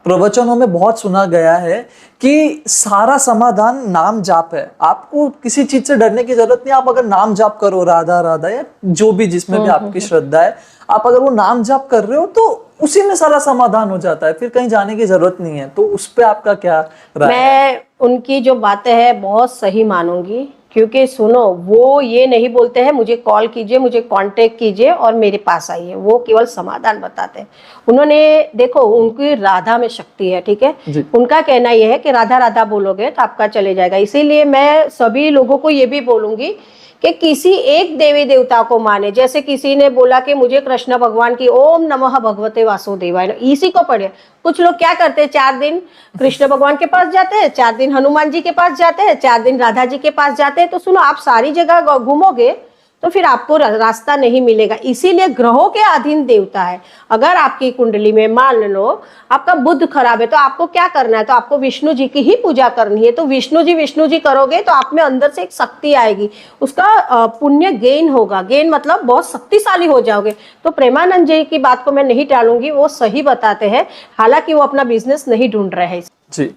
प्रवचनों में बहुत सुना गया है कि सारा समाधान नाम जाप है। आपको किसी चीज से डरने की जरूरत नहीं। आप अगर नाम जाप करो, राधा राधा या जो भी जिसमें भी आपकी श्रद्धा है, आप अगर वो नाम जाप कर रहे हो तो उसी में सारा समाधान हो जाता है, फिर कहीं जाने की जरूरत नहीं है। तो उस पे आपका क्या राय है? मैं उनकी जो बातें हैं बहुत सही मानूंगी, क्योंकि सुनो, वो ये नहीं बोलते हैं मुझे कॉल कीजिए, मुझे कांटेक्ट कीजिए और मेरे पास आइए, वो केवल समाधान बताते हैं। उन्होंने देखो, उनकी राधा में शक्ति है, ठीक है। उनका कहना यह है कि राधा राधा बोलोगे तो आपका चले जाएगा। इसीलिए मैं सभी लोगों को ये भी बोलूंगी कि किसी एक देवी देवता को माने। जैसे किसी ने बोला कि मुझे कृष्ण भगवान की ओम नमः भगवते वासुदेवाय, इसी को पढ़े। कुछ लोग क्या करते हैं, 4 दिन कृष्ण भगवान के पास जाते हैं, 4 दिन हनुमान जी के पास जाते हैं, 4 दिन राधा जी के पास जाते हैं। तो सुनो, आप सारी जगह घूमोगे तो फिर आपको रास्ता नहीं मिलेगा। इसीलिए ग्रहों के अधीन देवता है। अगर आपकी कुंडली में मान लो आपका बुध खराब है, तो आपको क्या करना है, तो आपको विष्णु जी की ही पूजा करनी है। तो विष्णु जी करोगे तो आप में अंदर से एक शक्ति आएगी, उसका पुण्य गेन होगा। गेन मतलब बहुत शक्तिशाली हो जाओगे। तो प्रेमानंद जी की बात को मैं नहीं टालूंगी, वो सही बताते हैं। हालांकि वो अपना बिजनेस नहीं ढूंढ रहे हैं जी।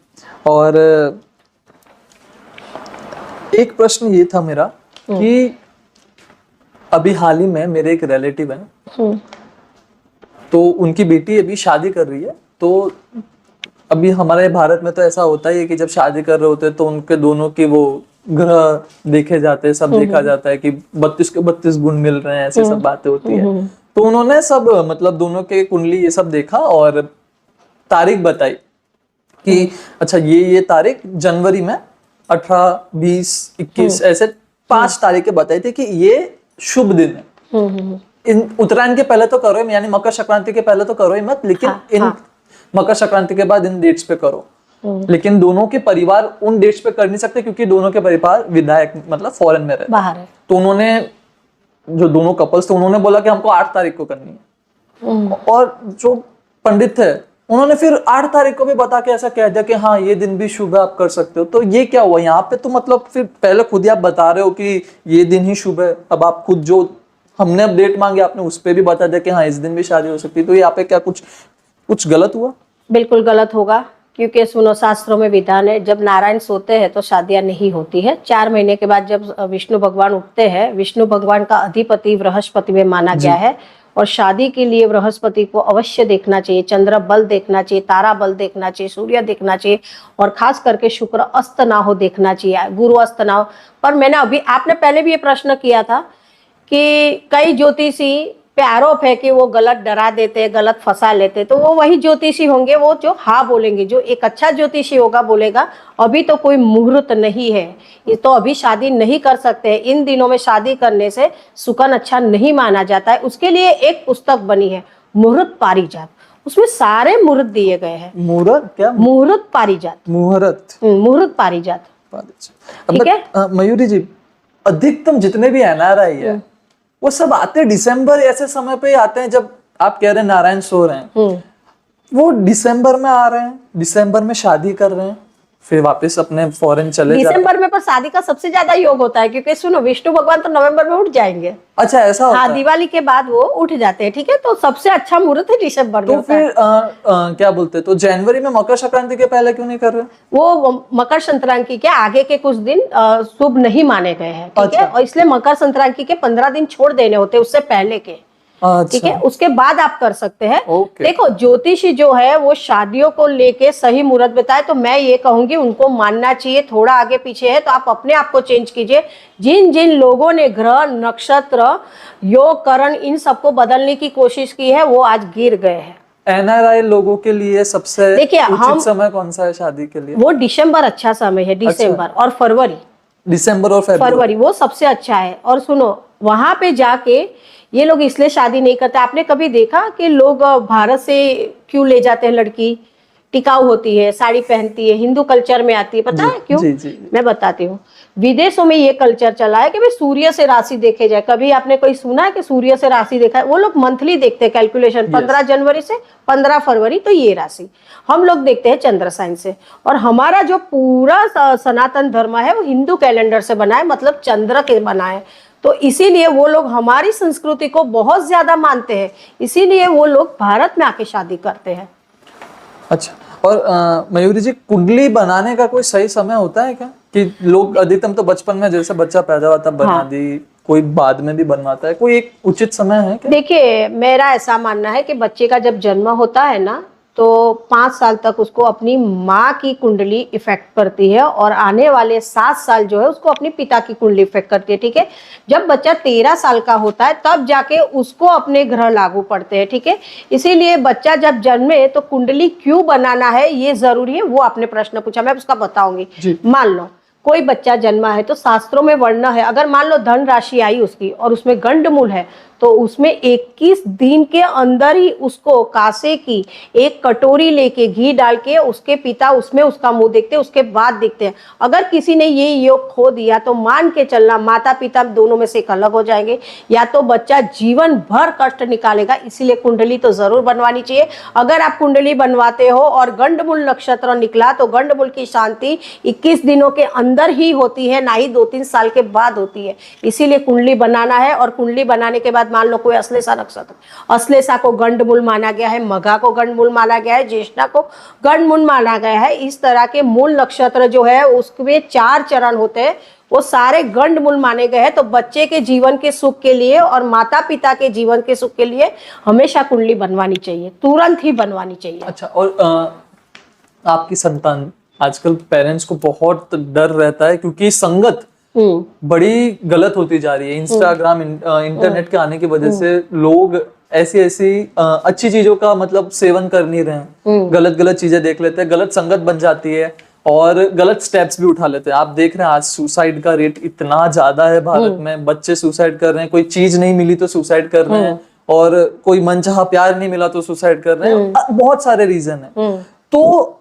और एक प्रश्न ये था मेरा कि अभी हाल ही में मेरे एक रिलेटिव है, तो उनकी बेटी अभी शादी कर रही है। तो अभी हमारे भारत में तो ऐसा होता है कि जब शादी कर रहे होते हैं तो उनके दोनों की वो ग्रह देखे जाते हैं, सब देखा जाता है कि 32 के 32 गुण मिल रहे हैं, ऐसी सब बातें होती है। तो उन्होंने सब मतलब दोनों के कुंडली ये सब देखा और तारीख बताई कि अच्छा ये तारीख जनवरी में 18, 20, 21 ऐसे 5 तारीखें बताई थी कि ये शुभ दिन है। इन उत्तरायण के पहले तो करो, यानी मकर संक्रांति के पहले तो करो ही मत, लेकिन इन मकर संक्रांति के बाद इन डेट्स पे करो। लेकिन दोनों के परिवार उन डेट्स पे कर नहीं सकते क्योंकि दोनों के परिवार विधायक मतलब फॉरेन में रहते, बाहर है। तो उन्होंने, जो दोनों कपल्स थे, उन्होंने बोला कि हमको 8 तारीख को करनी है। और जो पंडित थे उन्होंने फिर 8 तारीख को भी बता के ऐसा कह दिया कि हाँ ये दिन भी शुभ है, आप कर सकते हो। तो ये क्या हुआ यहाँ पे? तो मतलब फिर पहले खुद ही आप बता रहे हो कि ये दिन ही शुभ है, अब आप खुद जो हमने अब डेट मांगी आपने उस पर भी बता दिया कि हाँ इस दिन भी शादी हो सकती है। तो यहाँ पे क्या कुछ गलत हुआ? बिल्कुल गलत होगा, क्योंकि सुनो, शास्त्रों में विधान है, जब नारायण सोते हैं तो शादियां नहीं होती है। 4 महीने के बाद जब विष्णु भगवान उठते हैं, विष्णु भगवान का अधिपति बृहस्पति में माना गया है, और शादी के लिए बृहस्पति को अवश्य देखना चाहिए, चंद्र बल देखना चाहिए, तारा बल देखना चाहिए, सूर्य देखना चाहिए, और खास करके शुक्र अस्त ना हो देखना चाहिए, गुरु अस्त ना हो। पर मैंने अभी, आपने पहले भी ये प्रश्न किया था कि कई ज्योतिषी पैरों फेंके वो गलत डरा देते, गलत फंसा लेते, तो वो वही ज्योतिषी होंगे, वो जो हाँ बोलेंगे। जो एक अच्छा ज्योतिषी होगा बोलेगा अभी तो कोई मुहूर्त नहीं है, ये तो अभी शादी नहीं कर सकते हैं, इन दिनों में शादी करने से सुकन अच्छा नहीं माना जाता है। उसके लिए एक पुस्तक बनी है, मुहूर्त पारिजात, उसमें सारे मुहूर्त दिए गए हैं। मुहूर्त क्या? मुहूर्त पारिजात, मुहूर्त मुहूर्त पारिजात। ठीक है। मयूरी जी, अधिकतम जितने भी एनआरआई है वो सब आते हैं दिसंबर ऐसे समय पे ही आते हैं जब आप कह रहे हैं नारायण सो रहे हैं, वो दिसंबर में आ रहे हैं, दिसंबर में शादी कर रहे हैं, फिर वापस अपने फॉरेन चले जा रहे हैं। दिसंबर में पर शादी का सबसे ज्यादा योग होता है, क्योंकि सुनो विष्णु भगवान तो नवंबर में उठ जाएंगे। अच्छा, ऐसा होता हाँ, है? दिवाली के बाद वो उठ जाते हैं। ठीक है, तो सबसे अच्छा मुहूर्त है दिसंबर में तो होता है। फिर क्या बोलते हैं, तो जनवरी में मकर संक्रांति के पहले क्यों नहीं कर रहे? वो मकर संक्रांति के आगे के कुछ दिन शुभ नहीं माने गए हैं। ठीक है, अच्छा। और इसलिए मकर संक्रांति के 15 दिन छोड़ देने होते हैं उससे पहले के। ठीक है, उसके बाद आप कर सकते हैं। ओके। देखो, ज्योतिषी जो है वो शादियों को लेके सही मुहूर्त बताए, तो मैं ये कहूंगी उनको मानना चाहिए। थोड़ा आगे पीछे है तो आप अपने आप को चेंज कीजिए। जिन जिन लोगों ने ग्रह, नक्षत्र, योग, करण इन सबको बदलने की कोशिश की है वो आज गिर गए हैं। एनआरआई लोगों के लिए सबसे देखिए, उचित समय कौन सा है शादी के लिए? वो दिसंबर अच्छा समय है, दिसंबर और फरवरी। दिसंबर और फरवरी वो सबसे अच्छा है। और सुनो, वहां पे जाके ये लोग इसलिए शादी नहीं करते। आपने कभी देखा कि लोग भारत से क्यों ले जाते हैं लड़की? टिकाऊ होती है, साड़ी पहनती है, हिंदू कल्चर में आती है। पता है क्यों? जी, जी। मैं बताती हूँ। विदेशों में ये कल्चर चला है कि भाई सूर्य से राशि देखे जाए। कभी आपने कोई सुना है कि सूर्य से राशि देखा है? वो लोग मंथली देखते हैं, कैलकुलेशन 15 जनवरी से 15 फरवरी, तो ये राशि। हम लोग देखते हैं चंद्र साइन से। और हमारा जो पूरा सनातन धर्म है वो हिंदू कैलेंडर से बना है, मतलब चंद्र के बना है। तो इसीलिए वो लोग हमारी संस्कृति को बहुत ज्यादा मानते हैं, इसीलिए वो लोग भारत में आके शादी करते हैं। अच्छा, और मयूरी जी, कुंडली बनाने का कोई सही समय होता है क्या? कि लोग अधिकतम तो बचपन में जैसे बच्चा पैदा हुआ तब बना दी, कोई बाद में भी बनवाता है, कोई एक उचित समय है क्या? देखिए, मेरा ऐसा मानना है कि बच्चे का जब जन्म होता है ना, तो 5 साल तक उसको अपनी माँ की कुंडली इफेक्ट करती है, और आने वाले 7 साल जो है उसको अपनी पिता की कुंडली इफेक्ट करती है। ठीक है, जब बच्चा 13 साल का होता है तब जाके उसको अपने ग्रह लागू पड़ते हैं। ठीक है, इसीलिए बच्चा जब जन्मे तो कुंडली क्यों बनाना है ये जरूरी है। वो आपने प्रश्न पूछा, मैं उसका बताऊंगी। मान लो कोई बच्चा जन्मा है तो शास्त्रों में वर्ण है, अगर मान लो धन राशि आई उसकी और उसमें गंडमूल है, तो उसमें 21 दिन के अंदर ही उसको कासे की एक कटोरी लेके घी डाल के उसके पिता उसमें उसका मुंह देखते हैं, उसके बाद देखते हैं। अगर किसी ने ये योग खो दिया तो मान के चलना माता पिता दोनों में से एक अलग हो जाएंगे, या तो बच्चा जीवन भर कष्ट निकालेगा। इसीलिए कुंडली तो जरूर बनवानी चाहिए। अगर आप कुंडली बनवाते हो और गंडमूल नक्षत्र निकला तो गंडमूल की शांति 21 दिनों के अंदर ही होती है, ना ही 2-3 साल के बाद होती है। इसीलिए कुंडली बनाना है। और कुंडली बनाने के बाद मान लो कोई अश्लेषा नक्षत्र, अश्लेषा को गंडमूल माना गया है, मघा को गंडमूल माना गया है, ज्येष्ठा को गंडमूल माना गया है। इस तरह के मूल नक्षत्र जो है उसमें 4 चरण होते हैं, वो सारे गंडमूल माने गए हैं। तो बच्चे के जीवन के सुख के लिए और माता पिता के जीवन के सुख के लिए हमेशा कुंडली बनवानी चाहिए, तुरंत ही बनवानी चाहिए। अच्छा, और आपकी संतान, आजकल पेरेंट्स को बहुत डर रहता है क्योंकि संगत बड़ी गलत होती जा रही है। इंस्टाग्राम, इंटरनेट के आने की वजह से लोग ऐसी ऐसी अच्छी चीजों का मतलब सेवन कर नहीं रहे हैं, गलत गलत चीजें देख लेते हैं, गलत संगत बन जाती है और गलत स्टेप्स भी उठा लेते हैं। आप देख रहे हैं आज सुसाइड का रेट इतना ज्यादा है भारत में, बच्चे सुसाइड कर रहे हैं, कोई चीज नहीं मिली तो सुसाइड कर रहे हैं, और कोई मनचाहा प्यार नहीं मिला तो सुसाइड कर रहे हैं। बहुत सारे रीजन है। तो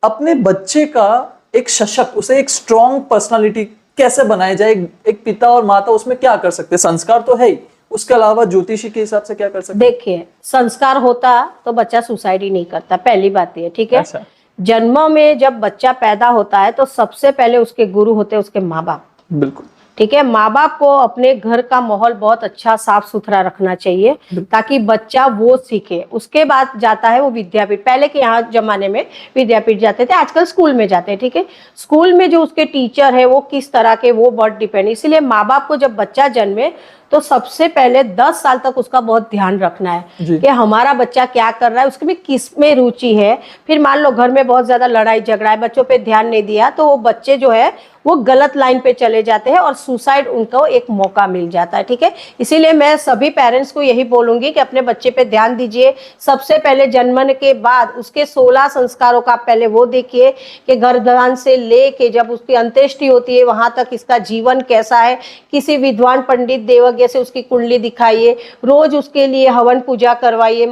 अपने बच्चे का एक सशक्त, उसे एक स्ट्रॉन्ग पर्सनालिटी कैसे बनाया जाए? एक पिता और माता उसमें क्या कर सकते हैं? संस्कार तो है ही, उसके अलावा ज्योतिषी के हिसाब से क्या कर सकते हैं? देखिए, संस्कार होता तो बच्चा सुसाइड ही नहीं करता, पहली बात ये। ठीक है, अच्छा। जन्म में जब बच्चा पैदा होता है तो सबसे पहले उसके गुरु होते हैं उसके माँ बाप। बिल्कुल। ठीक है, माँ बाप को अपने घर का माहौल बहुत अच्छा साफ सुथरा रखना चाहिए ताकि बच्चा वो सीखे। उसके बाद जाता है वो विद्यापीठ। पहले के यहाँ जमाने में विद्यापीठ जाते थे, आजकल स्कूल में जाते हैं। ठीक है, स्कूल में जो उसके टीचर है वो किस तरह के, वो बहुत डिपेंड। इसीलिए माँ बाप को जब बच्चा जन्मे तो सबसे पहले 10 साल तक उसका बहुत ध्यान रखना है जी। कि हमारा बच्चा क्या कर रहा है, उसके में किस में रुचि है। फिर मान लो घर में बहुत ज्यादा लड़ाई झगड़ा है, बच्चों पे ध्यान नहीं दिया, तो वो बच्चे जो है वो गलत लाइन पे चले जाते हैं और सुसाइड उनको एक मौका मिल जाता है। ठीक है, इसीलिए मैं सभी पेरेंट्स को यही बोलूंगी कि अपने बच्चे पे ध्यान दीजिए। सबसे पहले जन्मने के बाद उसके 16 संस्कारों का पहले वो देखिए कि गर्भधान से लेके जब उसकी अंत्येष्टि होती है वहां तक इसका जीवन कैसा है। किसी विद्वान पंडित देवज्ञ से उसकी कुंडली दिखाइए, रोज उसके लिए हवन पूजा करवाइए।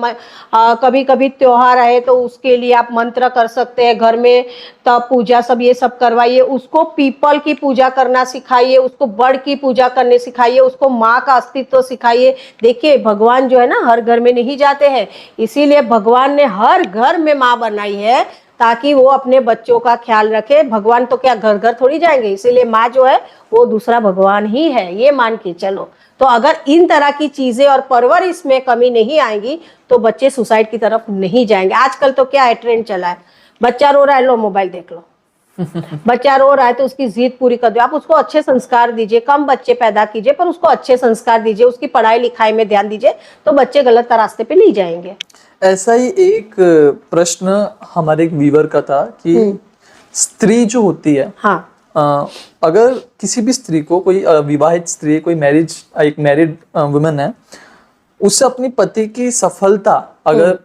कभी कभी त्योहार आए तो उसके लिए आप मंत्र कर सकते हैं घर में, तब पूजा सब ये सब करवाइए। उसको पीपल की पूजा करना सिखाइए, उसको बड़ की पूजा करने सिखाइए, उसको माँ का अस्तित्व सिखाइए। देखिए भगवान जो है ना हर घर में नहीं जाते हैं, इसीलिए भगवान ने हर घर में माँ बनाई है ताकि वो अपने बच्चों का ख्याल रखे। भगवान तो क्या घर घर थोड़ी जाएंगे, इसीलिए माँ जो है वो दूसरा भगवान ही है, ये मान के चलो। तो अगर इन तरह की चीजें और परवरिश में कमी नहीं आएगी तो बच्चे सुसाइड की तरफ नहीं जाएंगे। आजकल तो क्या है, ट्रेंड चला है, बच्चा रो रहा है लो मोबाइल देख लो, बच्चा रो रहा है तो उसकी जिद पूरी कर दो। आप उसको अच्छे संस्कार दीजिए, कम बच्चे पैदा कीजिए पर उसको अच्छे संस्कार दीजिए, उसकी पढ़ाई लिखाई में ध्यान दीजिए, तो बच्चे गलत रास्ते पे नहीं जाएंगे। ऐसा ही एक प्रश्न हमारे एक व्यूअर का था कि स्त्री जो होती है, हाँ अगर किसी भी स्त्री को, कोई विवाहित स्त्री, कोई एक मैरिड वुमन है, उसे अपनी पति की सफलता, अगर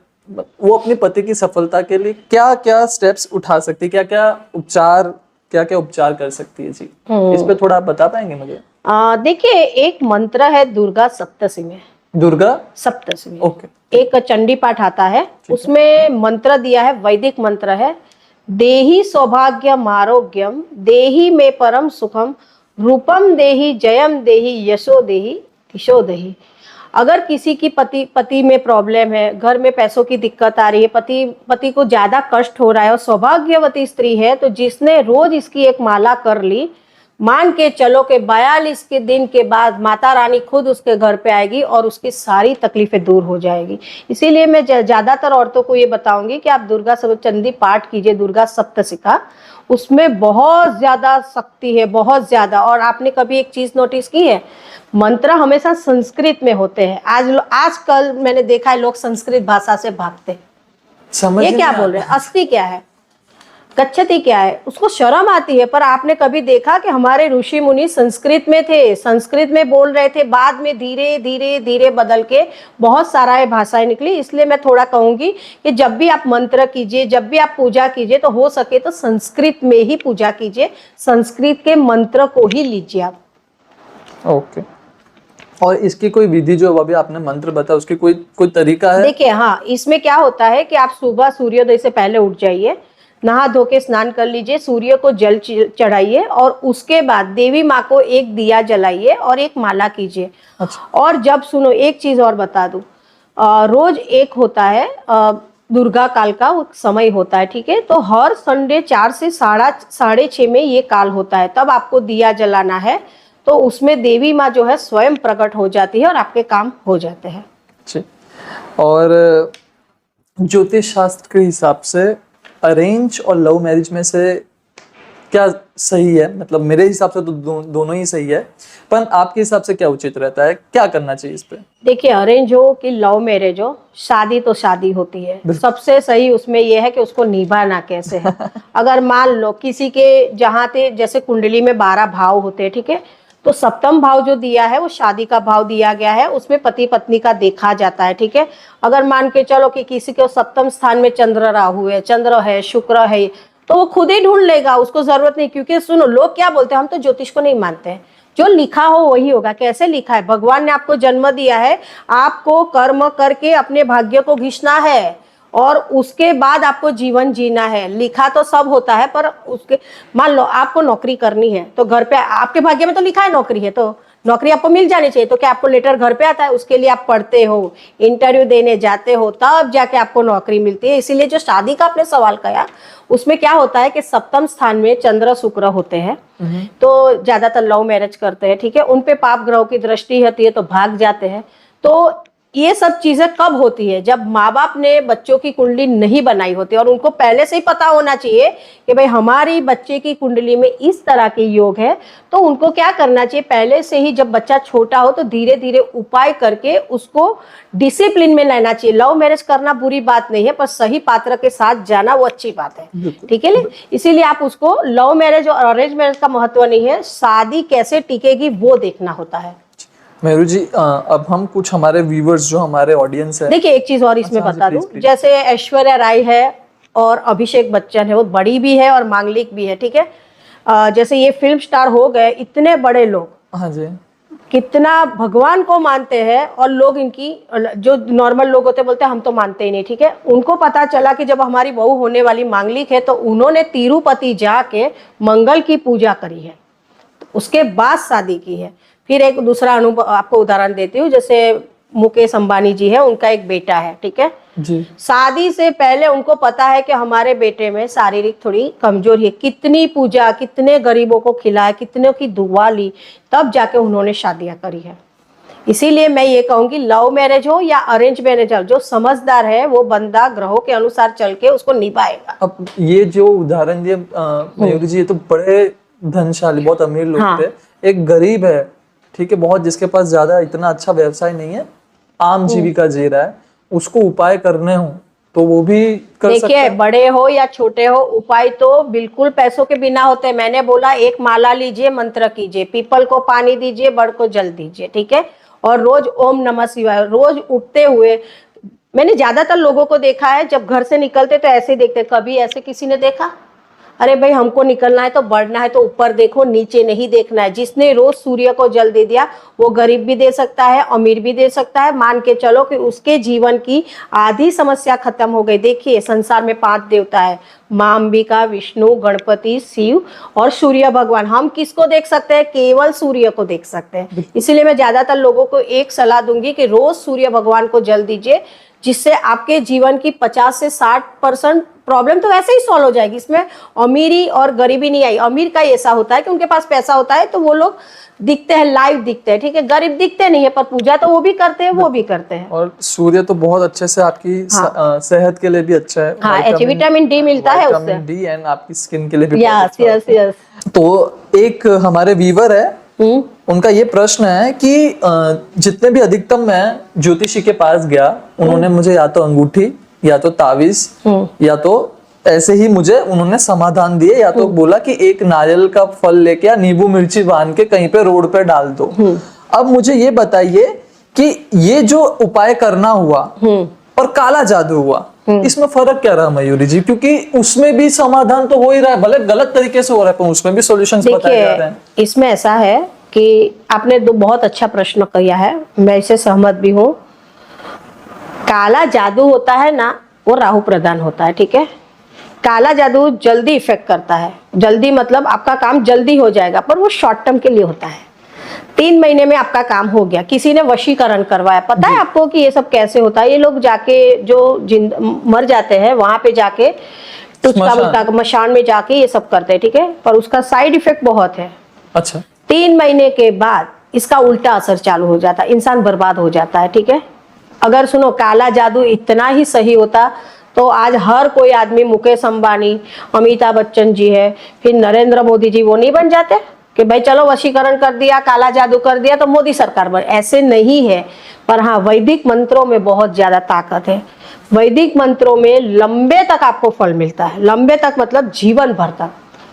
वो अपने पति की सफलता के लिए क्या क्या स्टेप्स उठा सकती है, क्या क्या उपचार कर सकती है जी, इस पे थोड़ा आप बता पाएंगे मुझे? देखिए एक मंत्र है दुर्गा सप्तशती, दुर्गा सप्तशती, ओके, एक चंडी पाठ आता है, उसमें मंत्र दिया है, वैदिक मंत्र है। देहि सौभाग्यम आरोग्यम, देहि में परम सुखम, रूपम देहि जयम देहि यशो देहि दिशो देहि। अगर किसी की पति में प्रॉब्लम है, घर में पैसों की दिक्कत आ रही है, पति को ज्यादा कष्ट हो रहा है और सौभाग्यवती स्त्री है, तो जिसने रोज इसकी एक माला कर ली, मान के चलो कि 42 के दिन के बाद माता रानी खुद उसके घर पे आएगी और उसकी सारी तकलीफें दूर हो जाएगी। इसीलिए मैं ज्यादातर औरतों को ये बताऊंगी कि आप दुर्गा सप्तचंडी पाठ कीजिए, दुर्गा सप्तशिखा, उसमें बहुत ज्यादा शक्ति है, बहुत ज्यादा। और आपने कभी एक चीज नोटिस की है, मंत्र हमेशा संस्कृत में होते हैं। आजकल मैंने देखा है लोग संस्कृत भाषा से भागते हैं, समझ ये क्या बोल रहे हैं, अस्थि क्या है, गच्छति क्या है, उसको शर्म आती है। पर आपने कभी देखा कि हमारे ऋषि मुनि संस्कृत में थे, संस्कृत में बोल रहे थे, बाद में धीरे धीरे धीरे बदल के बहुत सारा ये भाषाएं निकली। इसलिए मैं थोड़ा कहूंगी कि जब भी आप मंत्र कीजिए, जब भी आप पूजा कीजिए, तो हो सके तो संस्कृत में ही पूजा कीजिए, संस्कृत के मंत्र को ही लीजिए आप। ओके, और इसकी कोई विधि, जो अभी आपने मंत्र बताया, उसकी कोई तरीका है? देखिए हाँ, इसमें क्या होता है कि आप सुबह सूर्योदय से पहले उठ जाइए, नहा धो के स्नान कर लीजिए, सूर्य को जल चढ़ाइए और उसके बाद देवी माँ को एक दिया जलाइए और एक माला कीजिए। अच्छा। और जब सुनो एक चीज और बता दूं, रोज एक होता है दुर्गा काल का वो समय होता है, ठीक है, तो हर संडे 4 से 6:30 में ये काल होता है, तब आपको दिया जलाना है। तो उसमें देवी माँ जो है स्वयं प्रकट हो जाती है और आपके काम हो जाते हैं। जी, और ज्योतिष शास्त्र के हिसाब से अरेंज और लव मैरिज में से क्या सही है? मतलब मेरे हिसाब से तो दोनों ही सही है, पर आपके हिसाब से क्या उचित रहता है, क्या करना चाहिए इस पे? देखिए अरेंज हो कि लव मैरिज हो, शादी तो शादी होती है, सबसे सही उसमें यह है कि उसको निभाना कैसे है। अगर मान लो किसी के जहाँ पे जैसे कुंडली में 12 भाव होते हैं, ठीक है, तो सप्तम भाव जो दिया है वो शादी का भाव दिया गया है, उसमें पति पत्नी का देखा जाता है, ठीक है। अगर मान के चलो कि किसी के सप्तम स्थान में चंद्र राहु है, चंद्र है, शुक्र है, तो वो खुद ही ढूंढ लेगा, उसको जरूरत नहीं। क्योंकि सुनो, लोग क्या बोलते हैं, हम तो ज्योतिष को नहीं मानते हैं, जो लिखा हो वही होगा। कैसे लिखा है? भगवान ने आपको जन्म दिया है, आपको कर्म करके अपने भाग्य को घिसना है और उसके बाद आपको जीवन जीना है। लिखा तो सब होता है, पर उसके मान लो आपको नौकरी करनी है तो घर पे आपके भाग्य में तो लिखा है नौकरी है, तो नौकरी आपको मिल जानी चाहिए। तो क्या आपको लेटर घर पे आता है? उसके लिए आप पढ़ते हो, इंटरव्यू देने जाते हो, तब जाके आपको नौकरी मिलती है। इसीलिए जो शादी का आपने सवाल किया, उसमें क्या होता है कि सप्तम स्थान में चंद्र शुक्र होते हैं, तो ज्यादातर लव मैरिज करते हैं, ठीक है। उन पे पाप ग्रहों की दृष्टि होती है तो भाग जाते हैं। तो ये सब चीजें कब होती है? जब माँ बाप ने बच्चों की कुंडली नहीं बनाई होती, और उनको पहले से ही पता होना चाहिए कि भाई हमारी बच्चे की कुंडली में इस तरह के योग है। तो उनको क्या करना चाहिए, पहले से ही जब बच्चा छोटा हो तो धीरे धीरे उपाय करके उसको डिसिप्लिन में लाना चाहिए। लव मैरिज करना बुरी बात नहीं है, पर सही पात्र के साथ जाना वो अच्छी बात है, ठीक है ना। इसीलिए आप उसको, लव मैरिज और अरेंज मैरिज का महत्व नहीं है, शादी कैसे टिकेगी वो देखना होता है। मयूर जी, अब हम कुछ हमारे व्यूवर्स जो हमारे ऑडियंस है, देखिए एक चीज और इसमें अच्छा, बता प्लीज, दूं, प्लीज। जैसे ऐश्वर्या राय है और अभिषेक बच्चन है, वो बड़ी भी है और मांगलिक भी है, ठीक है। जैसे ये फिल्म स्टार हो गए, इतने बड़े लोग, हाँ जी, कितना भगवान को मानते हैं, और लोग इनकी, जो नॉर्मल लोग होते हैं बोलते हैं हम तो मानते ही नहीं, ठीक है। उनको पता चला कि जब हमारी बहू होने वाली मांगलिक है, तो उन्होंने तिरुपति जाके मंगल की पूजा करी है, उसके बाद शादी की है। फिर एक दूसरा अनुभव आपको उदाहरण देती हूँ, जैसे मुकेश अंबानी जी है, उनका एक बेटा है, ठीक है। जी, शादी से पहले उनको पता है कि हमारे बेटे में शारीरिक थोड़ी कमजोरी है, कितनी पूजा, कितने गरीबों को खिलाया, कितनों की दुआ ली, तब जाके उन्होंने शादियां करी है। इसीलिए मैं ये कहूंगी, लव मैरिज हो या अरेंज मैरिज हो, जो समझदार है वो बंदा ग्रहों के अनुसार चल के उसको निभाएगा। अब ये जो उदाहरण दिए मयूर जी, ये तो बड़े धनशाली, बहुत अमीर लोग हाँ। थे। एक गरीब है, ठीक है, बहुत, जिसके पास ज्यादा इतना अच्छा व्यवसाय नहीं है, आम जीविका जी रहा है, उसको उपाय करने हो तो वो भी कर सकता देखिए, है। बड़े हो या छोटे हो, उपाय तो बिल्कुल पैसों के बिना होते हैं। मैंने बोला एक माला लीजिए, मंत्र कीजिए, पीपल को पानी दीजिए, बड़ को जल दीजिए, ठीक है। और रोज ओम नमः शिवाय रोज उठते हुए, मैंने ज्यादातर लोगों को देखा है जब घर से निकलते तो ऐसे ही देखते, कभी ऐसे किसी ने देखा? अरे भाई हमको निकलना है तो बढ़ना है तो ऊपर देखो, नीचे नहीं देखना है। जिसने रोज सूर्य को जल दे दिया, वो गरीब भी दे सकता है, अमीर भी दे सकता है। मान के चलो कि उसके जीवन की आधी समस्या खत्म हो गई। देखिए संसार में 5 देवता है, माँ अंबिका, विष्णु, गणपति, शिव और सूर्य भगवान। हम किसको देख सकते हैं? केवल सूर्य को देख सकते हैं। इसीलिए मैं ज्यादातर लोगों को एक सलाह दूंगी कि रोज सूर्य भगवान को जल दीजिए, जिससे आपके जीवन की 50 से 60% प्रॉब्लम तो ऐसे ही सॉल्व हो जाएगी। इसमें अमीरी और गरीबी नहीं आई। अमीर का ऐसा होता है कि उनके पास पैसा होता है तो वो लोग दिखते हैं, लाइव दिखते हैं, ठीक है। गरीब दिखते नहीं है, पर पूजा तो वो भी करते हैं, वो भी करते हैं। और सूर्य तो बहुत अच्छे से आपकी सेहत के लिए भी अच्छा है। हाँ, विटामिन डी मिलता है उससे। विटामिन डी, एंड आपकी स्किन के लिए भी बहुत यस अच्छा यस होता है। यस। तो एक हमारे व्यूवर है, उनका ये प्रश्न है कि जितने भी अधिकतम मैं ज्योतिषी के पास गया, उन्होंने मुझे या तो अंगूठी, या तो तावीज, या तो ऐसे ही मुझे उन्होंने समाधान दिए, या तो बोला कि एक नारियल का फल लेके या नींबू मिर्ची बांध के कहीं पे रोड पे डाल दो। अब मुझे ये बताइए कि ये जो उपाय करना हुआ और काला जादू हुआ, इसमें फर्क क्या रहा मयूरी जी? क्योंकि उसमें भी समाधान तो हो ही रहा है, भले गलत तरीके से हो रहा है, पर उसमें भी सॉल्यूशंस बताए जा रहे हैं। इसमें ऐसा है कि आपने बहुत अच्छा प्रश्न किया है, मैं इससे सहमत भी हूँ। काला जादू होता है ना, वो राहु प्रधान होता है, ठीक है। काला जादू जल्दी इफेक्ट करता है, जल्दी मतलब आपका काम जल्दी हो जाएगा, पर वो शॉर्ट टर्म के लिए होता है। 3 महीने में आपका काम हो गया। किसी ने वशीकरण करवाया, पता है आपको कि ये सब कैसे होता है? ये लोग जाके जो मर जाते हैं वहां पे जाके मशान में जाके ये सब करते हैं, ठीक है। पर उसका साइड इफेक्ट बहुत है। अच्छा। 3 महीने के बाद इसका उल्टा असर चालू हो जाता है, इंसान बर्बाद हो जाता है, ठीक है। अगर सुनो, काला जादू इतना ही सही होता तो आज हर कोई आदमी, मुकेश अंबानी, अमिताभ बच्चन जी है, फिर नरेंद्र मोदी जी, वो नहीं बन जाते कि भाई चलो वशीकरण कर दिया, काला जादू कर दिया तो मोदी सरकार बन। ऐसे नहीं है। पर हाँ, वैदिक मंत्रों में बहुत ज्यादा ताकत है। वैदिक मंत्रों में लंबे तक आपको फल मिलता है। लंबे तक मतलब जीवन भर तक।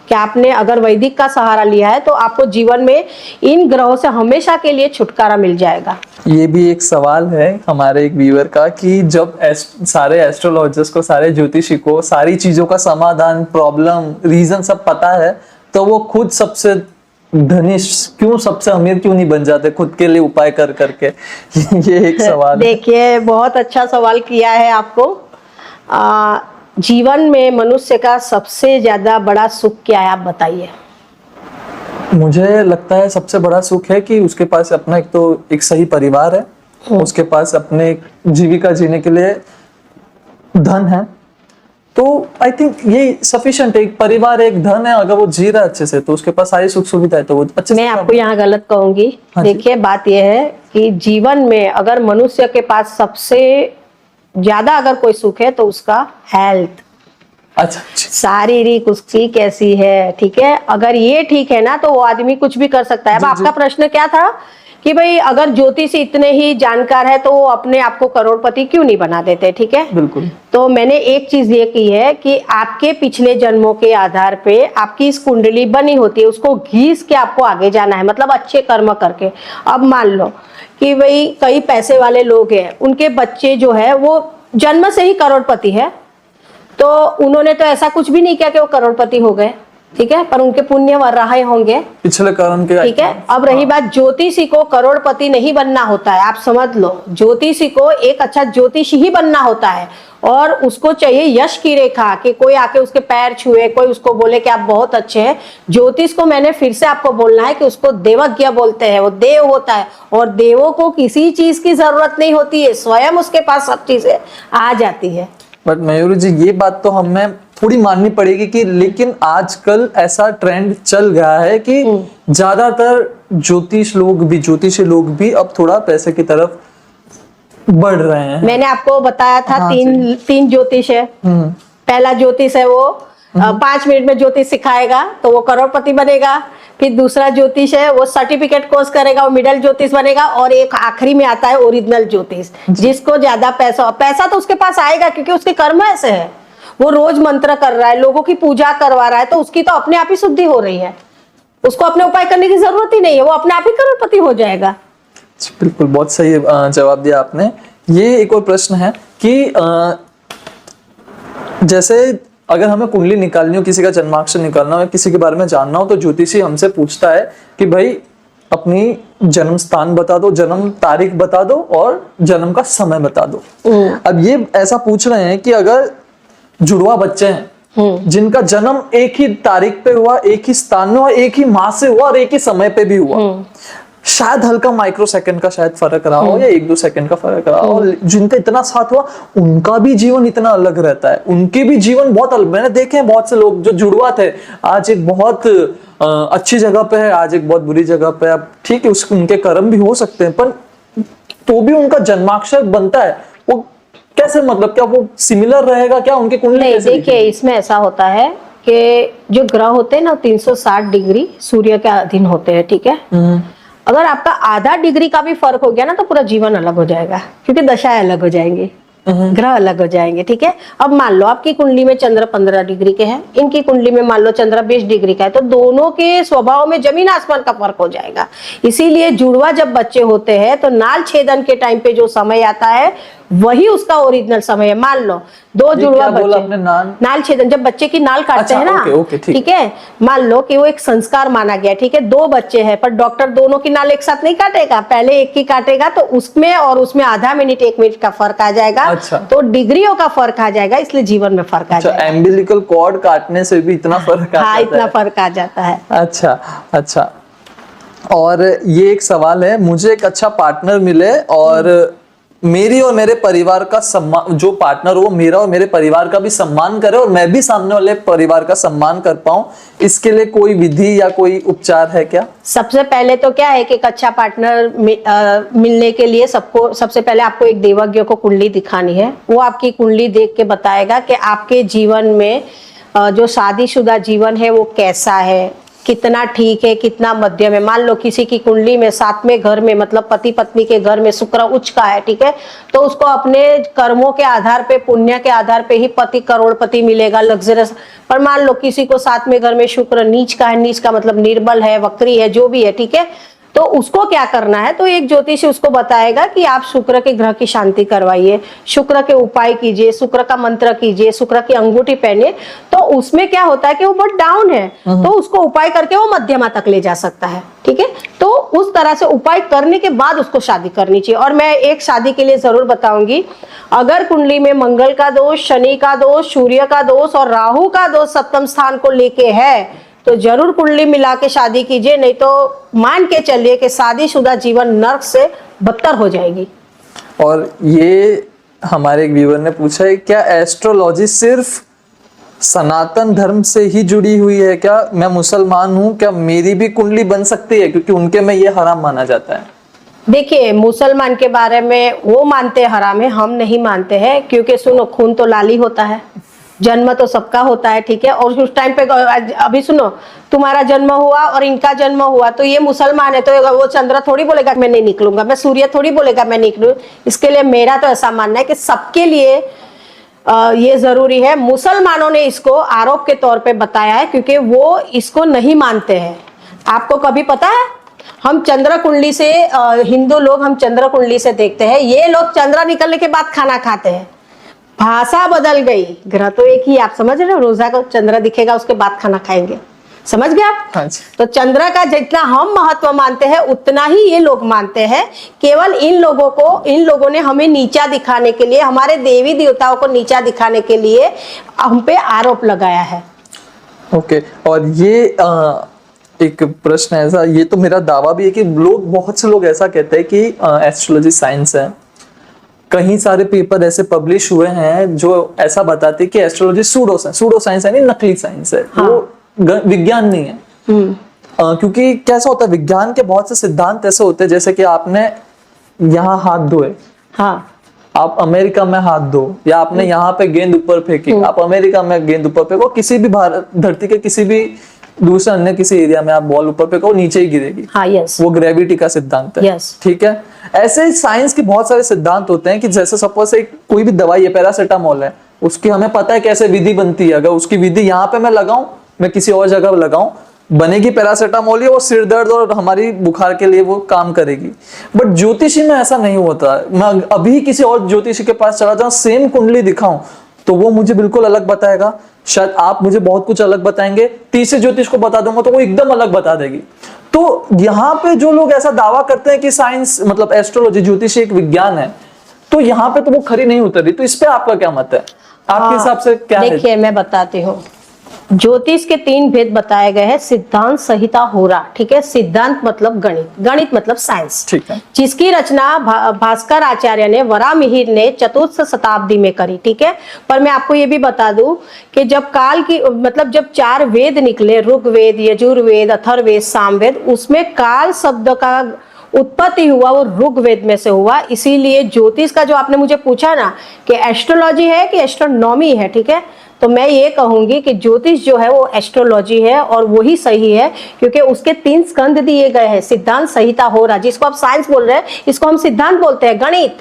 कि आपने अगर वैदिक का सहारा लिया है तो आपको जीवन में इन ग्रहों से हमेशा के लिए छुटकारा मिल जाएगा। ये भी एक सवाल है हमारे एक व्यूअर का कि जब सारे एस्ट्रोलॉजर्स को, सारे ज्योतिषी को सारी चीजों का समाधान, प्रॉब्लम, रीजन सब पता है, तो वो खुद सबसे धनी क्यों, सबसे अमीर क्यों नहीं बन जाते खुद के लिए उपाय कर करके? ये एक सवाल है। देखिए, बहुत अच्छा सवाल किया है आपको। जीवन में मनुष्य का सबसे ज्यादा बड़ा सुख क्या है, आप बताइए। मुझे लगता है सबसे बड़ा सुख है कि उसके पास अपना एक सही परिवार है, उसके पास अपने जीविका जीने के लिए धन है। तो आई थिंक ये सफिशिएंट है। एक परिवार, एक धन है, अगर वो जी रहा है अच्छे से तो उसके पास सारी सुख सुविधा है, तो वो अच्छे से। मैं आपको यहाँ गलत कहूंगी। हाँ जी। देखिए, बात यह है कि जीवन में अगर मनुष्य के पास सबसे ज्यादा अगर कोई सुख है तो उसका हेल्थ, अच्छा, शारीरिक उसकी कैसी है, ठीक है। अगर ये ठीक है ना तो वो आदमी कुछ भी कर सकता है। अब आपका प्रश्न क्या था कि भाई अगर ज्योतिषी इतने ही जानकार है तो वो अपने आप को करोड़पति क्यों नहीं बना देते, ठीक है। बिल्कुल। तो मैंने एक चीज ये की है कि आपके पिछले जन्मों के आधार पे आपकी इस कुंडली बनी होती है, उसको घीस के आपको आगे जाना है, मतलब अच्छे कर्म करके। अब मान लो कि भाई कई पैसे वाले लोग हैं, उनके बच्चे जो है वो जन्म से ही करोड़पति है, तो उन्होंने तो ऐसा कुछ भी नहीं किया कि वो करोड़पति हो गए, ठीक है, पर उनके पुण्य रहे होंगे पिछले कर्म के। ठीक है। अब रही बात, ज्योतिषी को करोड़पति नहीं बनना होता है, आप समझ लो। ज्योतिषी को एक अच्छा ज्योतिषी ही बनना होता है और उसको चाहिए यश की रेखा, कि कोई आके उसके पैर छुए, कोई उसको बोले कि आप बहुत अच्छे हैं। ज्योतिष को मैंने फिर से आपको बोलना है कि उसको देवज्ञ बोलते हैं, वो देव होता है और देवों को किसी चीज की जरूरत नहीं होती है, स्वयं उसके पास सब चीजें आ जाती है। बट मयूर जी ये बात तो हमें थोड़ी माननी पड़ेगी कि लेकिन आजकल ऐसा ट्रेंड चल गया है कि ज्यादातर ज्योतिषी लोग भी अब थोड़ा पैसे की तरफ बढ़ रहे हैं। मैंने आपको बताया था हाँ, तीन ज्योतिष है। पहला ज्योतिष है वो 5 मिनट में ज्योतिष सिखाएगा तो वो करोड़पति बनेगा। फिर दूसरा ज्योतिष है वो सर्टिफिकेट कोर्स करेगा, वो मिडिल ज्योतिष बनेगा। और एक आखिरी में आता है ओरिजिनल ज्योतिष, जिसको ज्यादा पैसा तो उसके पास आएगा क्योंकि उसके कर्म ऐसे है, वो रोज मंत्र कर रहा है, लोगों की पूजा करवा रहा है, तो उसकी तो अपने आप ही शुद्धि हो रही है, उसको अपने उपाय करने की जरूरत ही नहीं है, वो अपने आप ही करोड़पति हो जाएगा। बिल्कुल, बहुत सही जवाब दिया आपने। ये एक और प्रश्न है कि जैसे अगर हमें कुंडली निकालनी हो, किसी का जन्माक्षर निकालना हो, किसी के बारे में जानना हो, तो ज्योतिषी हमसे पूछता है कि भाई अपनी जन्म स्थान बता दो, जन्म तारीख बता दो और जन्म का समय बता दो। अब ये ऐसा पूछ रहे हैं कि अगर जुड़वा बच्चे हैं जिनका जन्म एक ही तारीख पे हुआ, एक ही स्थान में हुआ, एक ही माह से हुआ और एक ही समय पे भी हुआ, शायद हल्का माइक्रो सेकंड का शायद फर्क रहा हो या 1-2 सेकंड का फर्क रहा हो, और जिनका इतना साथ हुआ उनका भी जीवन इतना अलग रहता है, उनके भी जीवन बहुत अलग। मैंने देखे हैं बहुत से लोग जो जुड़वा थे, आज एक बहुत अच्छी जगह पे है, आज एक बहुत बुरी जगह पे है। अब ठीक है, उनके कर्म भी हो सकते हैं, पर तो भी उनका जन्माक्षर बनता है, वो कैसे, मतलब क्या वो सिमिलर रहेगा क्या उनके कुंडली? नहीं, देखिए इसमें ऐसा होता है कि जो ग्रह होते हैं ना 360 डिग्री सूर्य के अधीन होते हैं, ठीक है। अगर आपका आधा डिग्री का भी फर्क हो गया ना तो पूरा जीवन अलग हो जाएगा, क्योंकि दशाएं अलग हो जाएंगी, ग्रह अलग हो जाएंगे, ठीक है। अब मान लो आपकी कुंडली में चंद्र 15 डिग्री के हैं, इनकी कुंडली में मान लो चंद्र 20 डिग्री का है, तो दोनों के स्वभाव में जमीन आसमान का फर्क हो जाएगा। इसीलिए जुड़वा जब बच्चे होते हैं तो नाल छेदन के टाइम पे जो समय आता है वही उसका ओरिजिनल समय है। मान लो 2 जुड़वा बच्चे, नाल छेदन जब बच्चे की नाल काटते हैं ना, ठीक है, मान लो कि वो एक संस्कार माना गया, ठीक है। 2 बच्चे हैं पर डॉक्टर दोनों की नाल एक साथ नहीं काटेगा, पहले एक की काटेगा, तो उसमें और उसमें आधा मिनट 1 मिनट का फर्क आ जाएगा। अच्छा। तो डिग्रियों का फर्क आ जाएगा, इसलिए जीवन में फर्क आ जाएगा। एम्बिलिकल कॉर्ड काटने से भी इतना फर्क हाँ, इतना फर्क आ जाता है। अच्छा अच्छा। और ये एक सवाल है, मुझे एक अच्छा पार्टनर मिले और मेरी और मेरे परिवार का सम्मान, जो पार्टनर हो मेरा और मेरे परिवार का भी सम्मान करे और मैं भी सामने वाले परिवार का सम्मान कर पाऊं, इसके लिए कोई विधि या कोई उपचार है क्या? सबसे पहले तो क्या है कि एक अच्छा पार्टनर मिलने के लिए सबसे पहले आपको एक देवज्ञ को कुंडली दिखानी है। वो आपकी कुंडली देख के बताएगा कि आपके जीवन में जो शादीशुदा जीवन है वो कैसा है, कितना ठीक है, कितना मध्यम है। मान लो किसी की कुंडली में 7वें घर में, मतलब पति पत्नी के घर में शुक्र उच्च का है, ठीक है, तो उसको अपने कर्मों के आधार पे, पुण्य के आधार पे ही पति करोड़पति मिलेगा, लग्जरियस। पर मान लो किसी को 7वें घर में शुक्र नीच का है, नीच का मतलब निर्बल है, वक्री है, जो भी है, ठीक है, तो उसको क्या करना है, तो एक ज्योतिषी उसको बताएगा कि आप शुक्र के ग्रह की शांति करवाइए, शुक्र के उपाय कीजिए, शुक्र का मंत्र कीजिए, शुक्र की अंगूठी पहनिए। तो उसमें क्या होता है कि वो बहुत डाउन है, तो उसको उपाय करके वो मध्यमा तक ले जा सकता है, ठीक है। तो उस तरह से उपाय करने के बाद उसको शादी करनी चाहिए। और मैं एक शादी के लिए जरूर बताऊंगी, अगर कुंडली में मंगल का दोष, शनि का दोष, सूर्य का दोष और राहु का दोष सप्तम स्थान को लेके है तो जरूर कुंडली मिला के शादी कीजिए, नहीं तो मान के चलिए कि शादीशुदा जीवन नर्क से बदतर हो जाएगी। और ये हमारे एक व्यूअर ने पूछा है, क्या एस्ट्रोलॉजी सिर्फ सनातन धर्म से ही जुड़ी हुई है क्या? मैं मुसलमान हूँ, क्या मेरी भी कुंडली बन सकती है? क्योंकि उनके में ये हराम माना जाता है। देखिए, मुसलमान के बारे में वो मानते हैं हराम है, हम नहीं मानते हैं, क्योंकि सुनो, खून तो लाल ही होता है, जन्म तो सबका होता है, ठीक है। और उस टाइम पे अभी सुनो, तुम्हारा जन्म हुआ और इनका जन्म हुआ, तो ये मुसलमान है तो वो चंद्र थोड़ी बोलेगा मैं नहीं निकलूंगा, मैं सूर्य थोड़ी बोलेगा मैं निकलूं। इसके लिए मेरा तो ऐसा मानना है कि सबके लिए ये जरूरी है। मुसलमानों ने इसको आरोप के तौर पे बताया है, क्योंकि वो इसको नहीं मानते हैं। आपको कभी पता है, हम चंद्र कुंडली से हिंदू लोग हम चंद्र कुंडली से देखते हैं, ये लोग चंद्र निकलने के बाद खाना खाते हैं। भाषा बदल गई, ग्रह तो एक ही, आप समझ रहे हो। रोजा को चंद्र दिखेगा उसके बाद खाना खाएंगे, समझ गए आप। हाँ जी। तो चंद्र का जितना हम महत्व मानते हैं उतना ही ये लोग मानते हैं। केवल इन लोगों ने हमें नीचा दिखाने के लिए, हमारे देवी देवताओं को नीचा दिखाने के लिए हम पे आरोप लगाया है। ओके, और ये एक प्रश्न है ऐसा, ये तो मेरा दावा भी है कि बहुत से लोग ऐसा कहते हैं कि एस्ट्रोलॉजी साइंस है। कई सारे पेपर ऐसे पब्लिश हुए हैं जो ऐसा बताते हैं कि एस्ट्रोलॉजी सूडो साइंस है, नहीं नकली साइंस है। हाँ। वो विज्ञान नहीं है। क्योंकि कैसा होता है, विज्ञान के बहुत से सिद्धांत ऐसे होते हैं, जैसे कि आपने यहाँ हाथ धोए, हाँ, आप अमेरिका में हाथ धो, या आपने यहाँ पे गेंद ऊपर फेंकी, आप अमेरिका में गेंद ऊपर फेंको, किसी भी भारत धरती के किसी भी दूसरे अन्य किसी एरिया में आप बॉल ऊपर फेंको, नीचे ही गिरेगी। हाँ, यस, वो ग्रेविटी का सिद्धांत है। यस। ठीक है, ऐसे ही साइंस के बहुत सारे सिद्धांत होते हैं कि जैसे सपोज एक कोई भी दवाई है, पैरासिटामोल है, उसकी हमें पता है कैसे विधि बनती है। अगर उसकी विधि यहाँ पे मैं लगाऊं, मैं किसी और जगह लगाऊं, बनेगी पैरासिटामोल ही, और सिर दर्द और हमारी बुखार के लिए वो काम करेगी। बट ज्योतिषी में ऐसा नहीं होता। मैं अभी किसी और ज्योतिषी के पास चला जाऊं, सेम कुंडली दिखाऊं, तो वो मुझे बिल्कुल अलग बताएगा। शायद आप मुझे बहुत कुछ अलग बताएंगे, तीसरे ज्योतिष को बता दूंगा तो वो एकदम अलग बता देगी। तो यहाँ पे जो लोग ऐसा दावा करते हैं कि साइंस मतलब एस्ट्रोलॉजी ज्योतिष एक विज्ञान है, तो यहाँ पे तो वो खरी नहीं उतर रही। तो इस पे आपका क्या मत है, आपके हिसाब से क्या है? देखिए, मैं बताती हूँ। ज्योतिष के 3 भेद बताए गए हैं, सिद्धांत, संहिता, होरा। ठीक है, सिद्धांत मतलब गणित, गणित मतलब साइंस। ठीक है। जिसकी रचना भास्कर आचार्य ने, वरामिहिर ने चतुर्थ शताब्दी में करी। ठीक है, पर मैं आपको ये भी बता दूं कि जब काल की मतलब जब 4 वेद निकले, ऋग्वेद, यजुर्वेद, अथर्ववेद, सामवेद, उसमें काल शब्द का उत्पत्ति हुआ वो ऋग्वेद में से हुआ। इसीलिए ज्योतिष का जो आपने मुझे पूछा ना कि एस्ट्रोलॉजी है कि एस्ट्रोनॉमी है, ठीक है, तो मैं ये कहूंगी कि ज्योतिष जो है वो एस्ट्रोलॉजी है, और वही सही है, क्योंकि उसके 3 स्कंद दिए गए हैं, सिद्धांत, संहिता, होरा। जिसको आप साइंस बोल रहे हैं, इसको हम सिद्धांत बोलते हैं, गणित।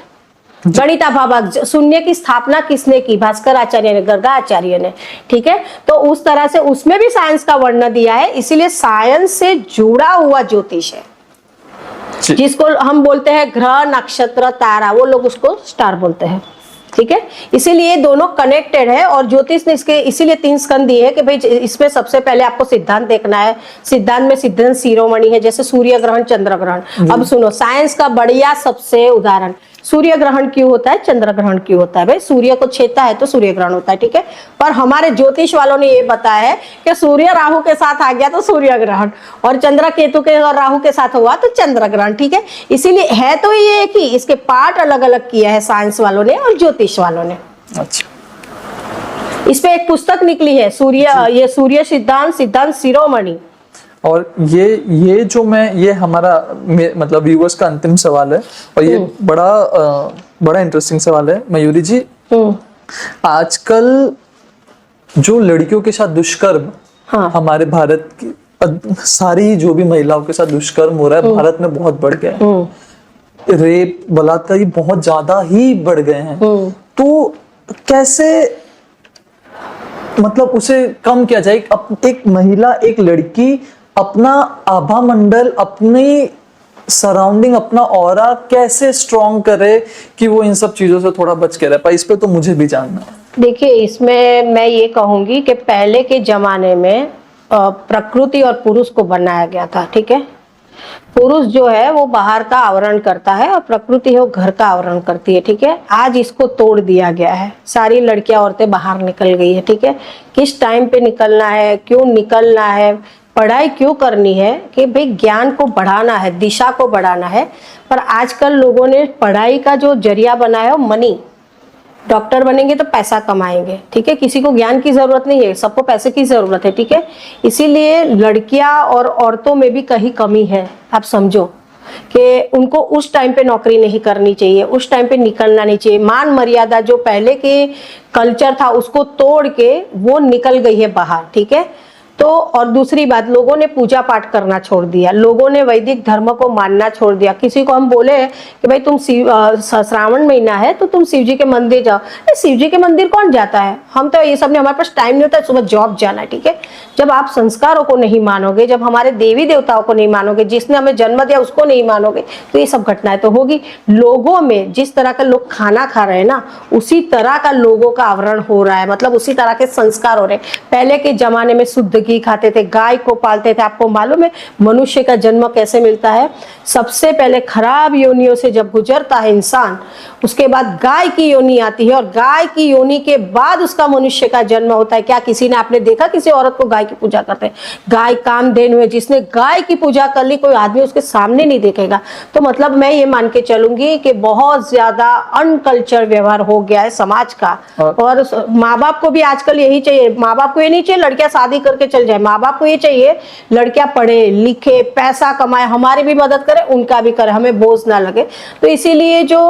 गणिताभाव शून्य की स्थापना किसने की? भास्कर आचार्य ने, गर्गा आचार्य ने। ठीक है, तो उस तरह से उसमें भी साइंस का वर्णन दिया है, इसीलिए साइंस से जुड़ा हुआ ज्योतिष है। जिसको हम बोलते हैं ग्रह, नक्षत्र, तारा, वो लोग उसको स्टार बोलते हैं। ठीक है, इसीलिए दोनों कनेक्टेड है। और ज्योतिष ने इसके इसीलिए 3 स्कंद दिए है कि भाई इसमें सबसे पहले आपको सिद्धांत देखना है। सिद्धांत में सिद्धांत शिरोमणि है, जैसे सूर्य ग्रहण, चंद्र ग्रहण। अब सुनो, साइंस का बढ़िया सबसे उदाहरण, सूर्य ग्रहण क्यों होता है, चंद्र ग्रहण क्यों होता है? भाई सूर्य को छेदता है तो सूर्य ग्रहण होता है। ठीक है, पर हमारे ज्योतिष वालों ने ये बताया है कि सूर्य राहु के साथ आ गया तो सूर्य ग्रहण, और चंद्र केतु के और राहु के साथ हुआ तो चंद्र ग्रहण। ठीक है, इसीलिए है तो ये एक ही, इसके पार्ट अलग अलग किया है साइंस वालों ने और ज्योतिष वालों ने। अच्छा, इस पे एक पुस्तक निकली है, ये सूर्य सिद्धांत, सिद्धांत शिरोमणि। और ये जो मैं ये हमारा मतलब व्यूअर्स का अंतिम सवाल है, और ये बड़ा इंटरेस्टिंग सवाल है मयूरी जी। आजकल जो लड़कियों के साथ दुष्कर्म, हाँ, हमारे भारत की सारी जो भी महिलाओं के साथ दुष्कर्म हो रहा है, भारत में बहुत बढ़ गया है। रेप, बलात्कार ये बहुत ज्यादा ही बढ़ गए हैं। तो कैसे मतलब उसे कम किया जाए? एक महिला, एक लड़की अपना आभा मंडल, अपनी सराउंडिंग, अपना ऑरा कैसे स्ट्रॉन्ग करे कि वो इन सब चीजों से थोड़ा बच के रह पाए? इस पे तो मुझे भी जानना है। देखिए, इसमें मैं ये कहूंगी कि पहले के जमाने में प्रकृति और पुरुष को बनाया गया था। ठीक है, पुरुष जो है वो बाहर का आवरण करता है और प्रकृति है वो घर का आवरण करती है। ठीक है, आज इसको तोड़ दिया गया है, सारी लड़कियां, औरतें बाहर निकल गई है। ठीक है, किस टाइम पे निकलना है, क्यों निकलना है, पढ़ाई क्यों करनी है, कि भाई ज्ञान को बढ़ाना है, दिशा को बढ़ाना है। पर आजकल लोगों ने पढ़ाई का जो जरिया बनाया है वो मनी, डॉक्टर बनेंगे तो पैसा कमाएंगे। ठीक है, किसी को ज्ञान की जरूरत नहीं है, सबको पैसे की जरूरत है। ठीक है, इसीलिए लड़कियां और औरतों में भी कहीं कमी है, आप समझो। कि उनको उस टाइम पे नौकरी नहीं करनी चाहिए, उस टाइम पे निकलना नहीं चाहिए। मान मर्यादा जो पहले के कल्चर था उसको तोड़ के वो निकल गई है बाहर, ठीक है। तो और दूसरी बात, लोगों ने पूजा पाठ करना छोड़ दिया, लोगों ने वैदिक धर्म को मानना छोड़ दिया। किसी को हम बोले कि भाई तुम श्रावण महीना है तो तुम शिव जी के मंदिर जाओ, शिव जी के मंदिर कौन जाता है, हम तो ये सब नहीं, हमारे पास टाइम नहीं होता है, सुबह जॉब जाना है, ठीक है। जब आप संस्कारों को नहीं मानोगे, जब हमारे देवी देवताओं को नहीं मानोगे, जिसने हमें जन्म दिया उसको नहीं मानोगे, तो ये सब घटनाएं तो होगी। लोगों में जिस तरह का लोग खाना खा रहे हैं ना, उसी तरह का लोगों का आवरण हो रहा है, मतलब उसी तरह के संस्कार हो रहे हैं। पहले के जमाने में शुद्ध घी खाते थे, गाय को पालते थे। आपको मालूम है मनुष्य का जन्म कैसे मिलता है? सबसे पहले खराब योनियों से जब गुजरता है इंसान, उसके बाद गाय की योनि आती है, और गाय की योनि के बाद उसका मनुष्य का जन्म होता है। क्या किसी ने, आपने देखा किसी औरत को गाय की पूजा करते हैं? गाय कामधेनु है, जिसने गाय की पूजा कर ली कोई आदमी उसके सामने नहीं देखेगा। तो मतलब मैं ये मान के चलूंगी कि बहुत ज्यादा अनकल्चर व्यवहार हो गया है समाज का। और माँ बाप को भी आजकल यही चाहिए, माँ बाप को ये नहीं चाहिए लड़कियां शादी करके चल जाए, माँ बाप को ये चाहिए लड़कियां पढ़े लिखे, पैसा कमाए, हमारी भी मदद करे, उनका भी करे, हमें बोझ ना लगे। तो इसीलिए जो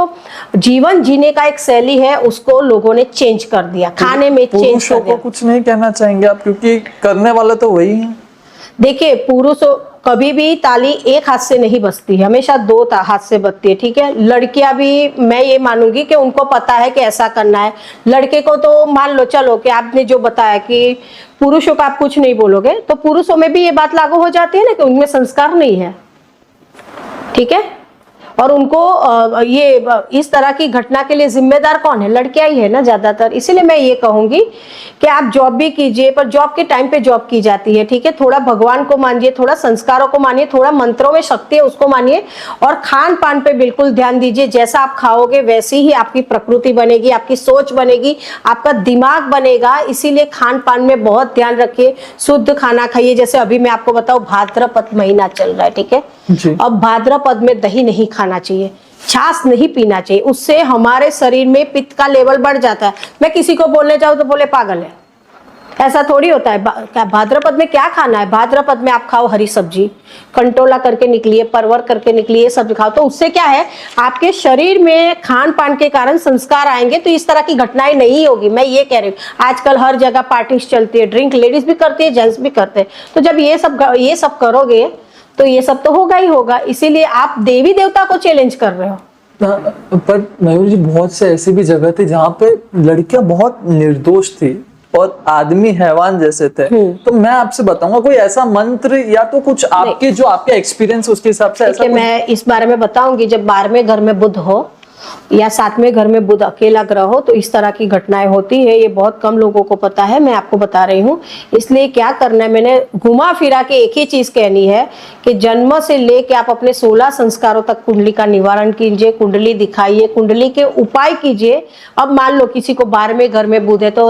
जीवन जीने का एक शैली है उसको लोगों ने चेंज कर दिया, खाने में चेंज पुरुषों कर दिया। को कुछ नहीं कहना चाहेंगे आप, क्योंकि करने वाला तो वही है। देखिए, पुरुषों कभी भी ताली एक हाथ से नहीं बजती है, हमेशा दो हाथ से बजती है, ठीक है। लड़कियां भी मैं ये मानूंगी कि उनको पता है कि ऐसा करना है। लड़के को तो मान लो, चलो कि आपने जो बताया कि पुरुषों का आप कुछ नहीं बोलोगे, तो पुरुषों में भी ये बात लागू हो जाती है ना कि उनमें संस्कार नहीं है, ठीक है। और उनको ये इस तरह की घटना के लिए जिम्मेदार कौन है? लड़कियां ही है ना ज्यादातर। इसीलिए मैं ये कहूंगी कि आप जॉब भी कीजिए, पर जॉब के टाइम पे जॉब की जाती है, ठीक है। थोड़ा भगवान को मानिए, थोड़ा संस्कारों को मानिए, थोड़ा मंत्रों में शक्ति है उसको मानिए, और खान पान पे बिल्कुल ध्यान दीजिए। जैसा आप खाओगे वैसी ही आपकी प्रकृति बनेगी, आपकी सोच बनेगी, आपका दिमाग बनेगा। इसीलिए खान पान में बहुत ध्यान रखिए, शुद्ध खाना खाइए। जैसे अभी मैं आपको बताऊं, भाद्रपद महीना चल रहा है, ठीक है। अब भाद्रपद में दही नहीं खाना चाहिए, छाछ नहीं पीना चाहिए, उससे हमारे शरीर में पित्त का लेवल बढ़ जाता है। मैं किसी को बोलने जाऊं तो बोले पागल है, ऐसा थोड़ी होता है। क्या भाद्रपद में क्या खाना है? भाद्रपद में आप खाओ हरी सब्जी, कंटोला करके निकलिए, परवर करके निकलिए, सब खाओ। तो उससे क्या है, आपके शरीर में खान पान के कारण संस्कार आएंगे, तो इस तरह की घटनाएं नहीं होगी। मैं ये कह रही हूँ, आजकल हर जगह पार्टीज चलती है, ड्रिंक लेडीज भी करती है, जेंट्स भी करते हैं। तो जब ये सब करोगे तो ये सब तो होगा ही होगा। इसीलिए आप देवी देवता को चैलेंज कर रहे हो। पर मयूर जी, बहुत से ऐसी भी जगह थी जहाँ पे लड़कियां बहुत निर्दोष थी और आदमी हैवान जैसे थे। तो मैं आपसे बताऊंगा कोई ऐसा मंत्र या तो कुछ आपके जो आपके एक्सपीरियंस उसके हिसाब से ऐसा मैं इस बारे में बताऊंगी। जब 12वें घर में बुध हो या 7वें घर में बुध अकेला ग्रह हो तो इस तरह की घटनाएं होती है। ये बहुत कम लोगों को पता है, मैं आपको बता रही हूँ। इसलिए क्या करना है, मैंने घुमा फिरा के एक ही चीज कहनी है कि जन्म से लेके आप अपने 16 संस्कारों तक कुंडली का निवारण कीजिए, कुंडली दिखाइए, कुंडली के उपाय कीजिए। अब मान लो किसी को 12वें घर में बुध है तो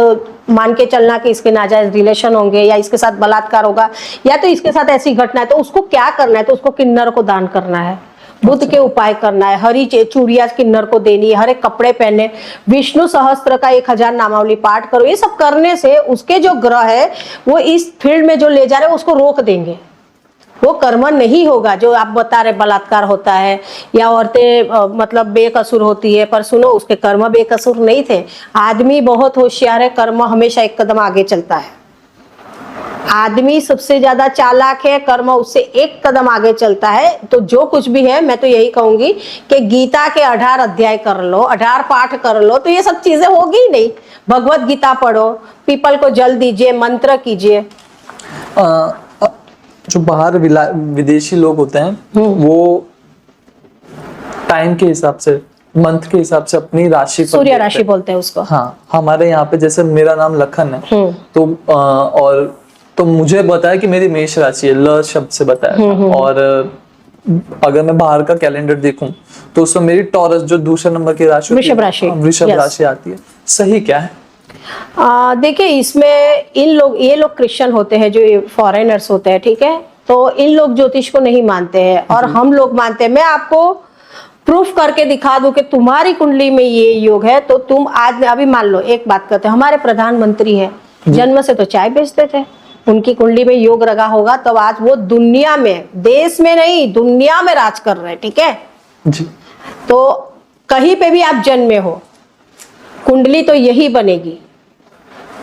मान के चलना कि इसके नाजायज रिलेशन होंगे या इसके साथ बलात्कार होगा या तो इसके साथ ऐसी घटना है, तो उसको क्या करना है, तो उसको किन्नर को दान करना है, बुध के उपाय करना है, हरी चूड़िया किन्नर को देनी है, हरे कपड़े पहने, विष्णु सहस्त्र का 1000 नामावली पाठ करो। ये सब करने से उसके जो ग्रह है वो इस फील्ड में जो ले जा रहे हैं उसको रोक देंगे, वो कर्म नहीं होगा। जो आप बता रहे बलात्कार होता है या औरतें मतलब बेकसूर होती है, पर सुनो उसके कर्म बेकसूर नहीं थे। आदमी बहुत होशियार है, कर्म हमेशा एक कदम आगे चलता है। आदमी सबसे ज्यादा चालाक है, कर्म उससे एक कदम आगे चलता है। तो जो कुछ भी है मैं तो यही कहूंगी कि गीता के 18 अध्याय कर लो, 18 पाठ कर लो, तो ये सब चीजें होगी ही नहीं। भगवत गीता पढ़ो, पीपल को जल दीजिए, मंत्र कीजिए। जो बाहर विदेशी लोग होते हैं वो टाइम के हिसाब से, मंथ के हिसाब से अपनी राशि सूर्य राशि बोलते हैं उसको। हाँ, हमारे यहाँ पे जैसे मेरा नाम लखन है तो और तो मुझे बताया कि मेरी मेष राशि है, ल शब्द से बताया। और अगर मैं बाहर का कैलेंडर देखूं तो उसमें मेरी टॉरस जो दूसरे नंबर की राशि वृषभ राशि, वृषभ राशि आती है। सही क्या है? देखिए इसमें ये लोग क्रिश्चियन होते हैं, जो फॉरेनर्स होते हैं, ठीक है। तो इन लोग ज्योतिष को नहीं मानते हैं और हम लोग मानते हैं। मैं आपको प्रूफ करके दिखा दूं कि तुम्हारी कुंडली में ये योग है तो तुम आज अभी मान लो एक बात करते हैं, हमारे प्रधानमंत्री है, जन्म से तो चाय बेचते थे, उनकी कुंडली में योग रगा होगा, तब आज वो दुनिया में, देश में नहीं दुनिया में राज कर रहे हैं। ठीक है जी। तो कहीं पे भी आप जन्मे हो, कुंडली तो यही बनेगी,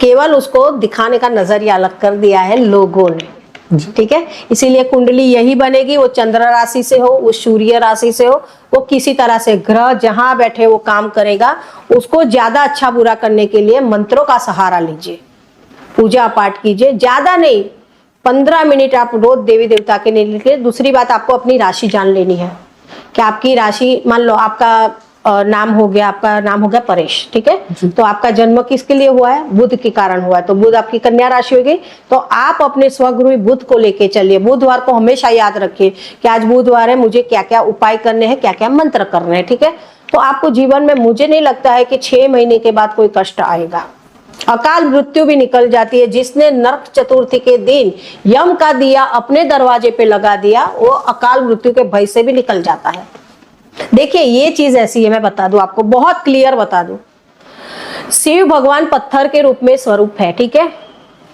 केवल उसको दिखाने का नजरिया अलग कर दिया है लोगों ने। ठीक है, इसीलिए कुंडली यही बनेगी। वो चंद्र राशि से हो, वो सूर्य राशि से हो, वो किसी तरह से ग्रह जहां बैठे वो काम करेगा। उसको ज्यादा अच्छा बुरा करने के लिए मंत्रों का सहारा लीजिए, पूजा पाठ कीजिए, ज्यादा नहीं 15 मिनट आप रोज देवी देवता के लिए लिखिए। दूसरी बात, आपको अपनी राशि जान लेनी है कि आपकी राशि, मान लो आपका नाम हो गया, आपका नाम हो गया परेश। ठीक है, तो आपका जन्म किसके लिए हुआ है? बुध के कारण हुआ है, तो बुध आपकी कन्या राशि हो गई। तो आप अपने स्वगुरु बुध को लेके चलिए। बुधवार को हमेशा याद रखिए कि आज बुधवार है, मुझे क्या क्या उपाय करने हैं, क्या क्या मंत्र करने हैं। ठीक है, तो आपको जीवन में, मुझे नहीं लगता है कि 6 महीने के बाद कोई कष्ट आएगा। अकाल मृत्यु भी निकल जाती है। जिसने नरक चतुर्थी के दिन यम का दिया अपने दरवाजे पे लगा दिया, वो अकाल मृत्यु के भय से भी निकल जाता है। देखिए, ये चीज ऐसी है, मैं बता दूं आपको, बहुत क्लियर बता दूं। शिव भगवान पत्थर के रूप में स्वरूप है। ठीक है,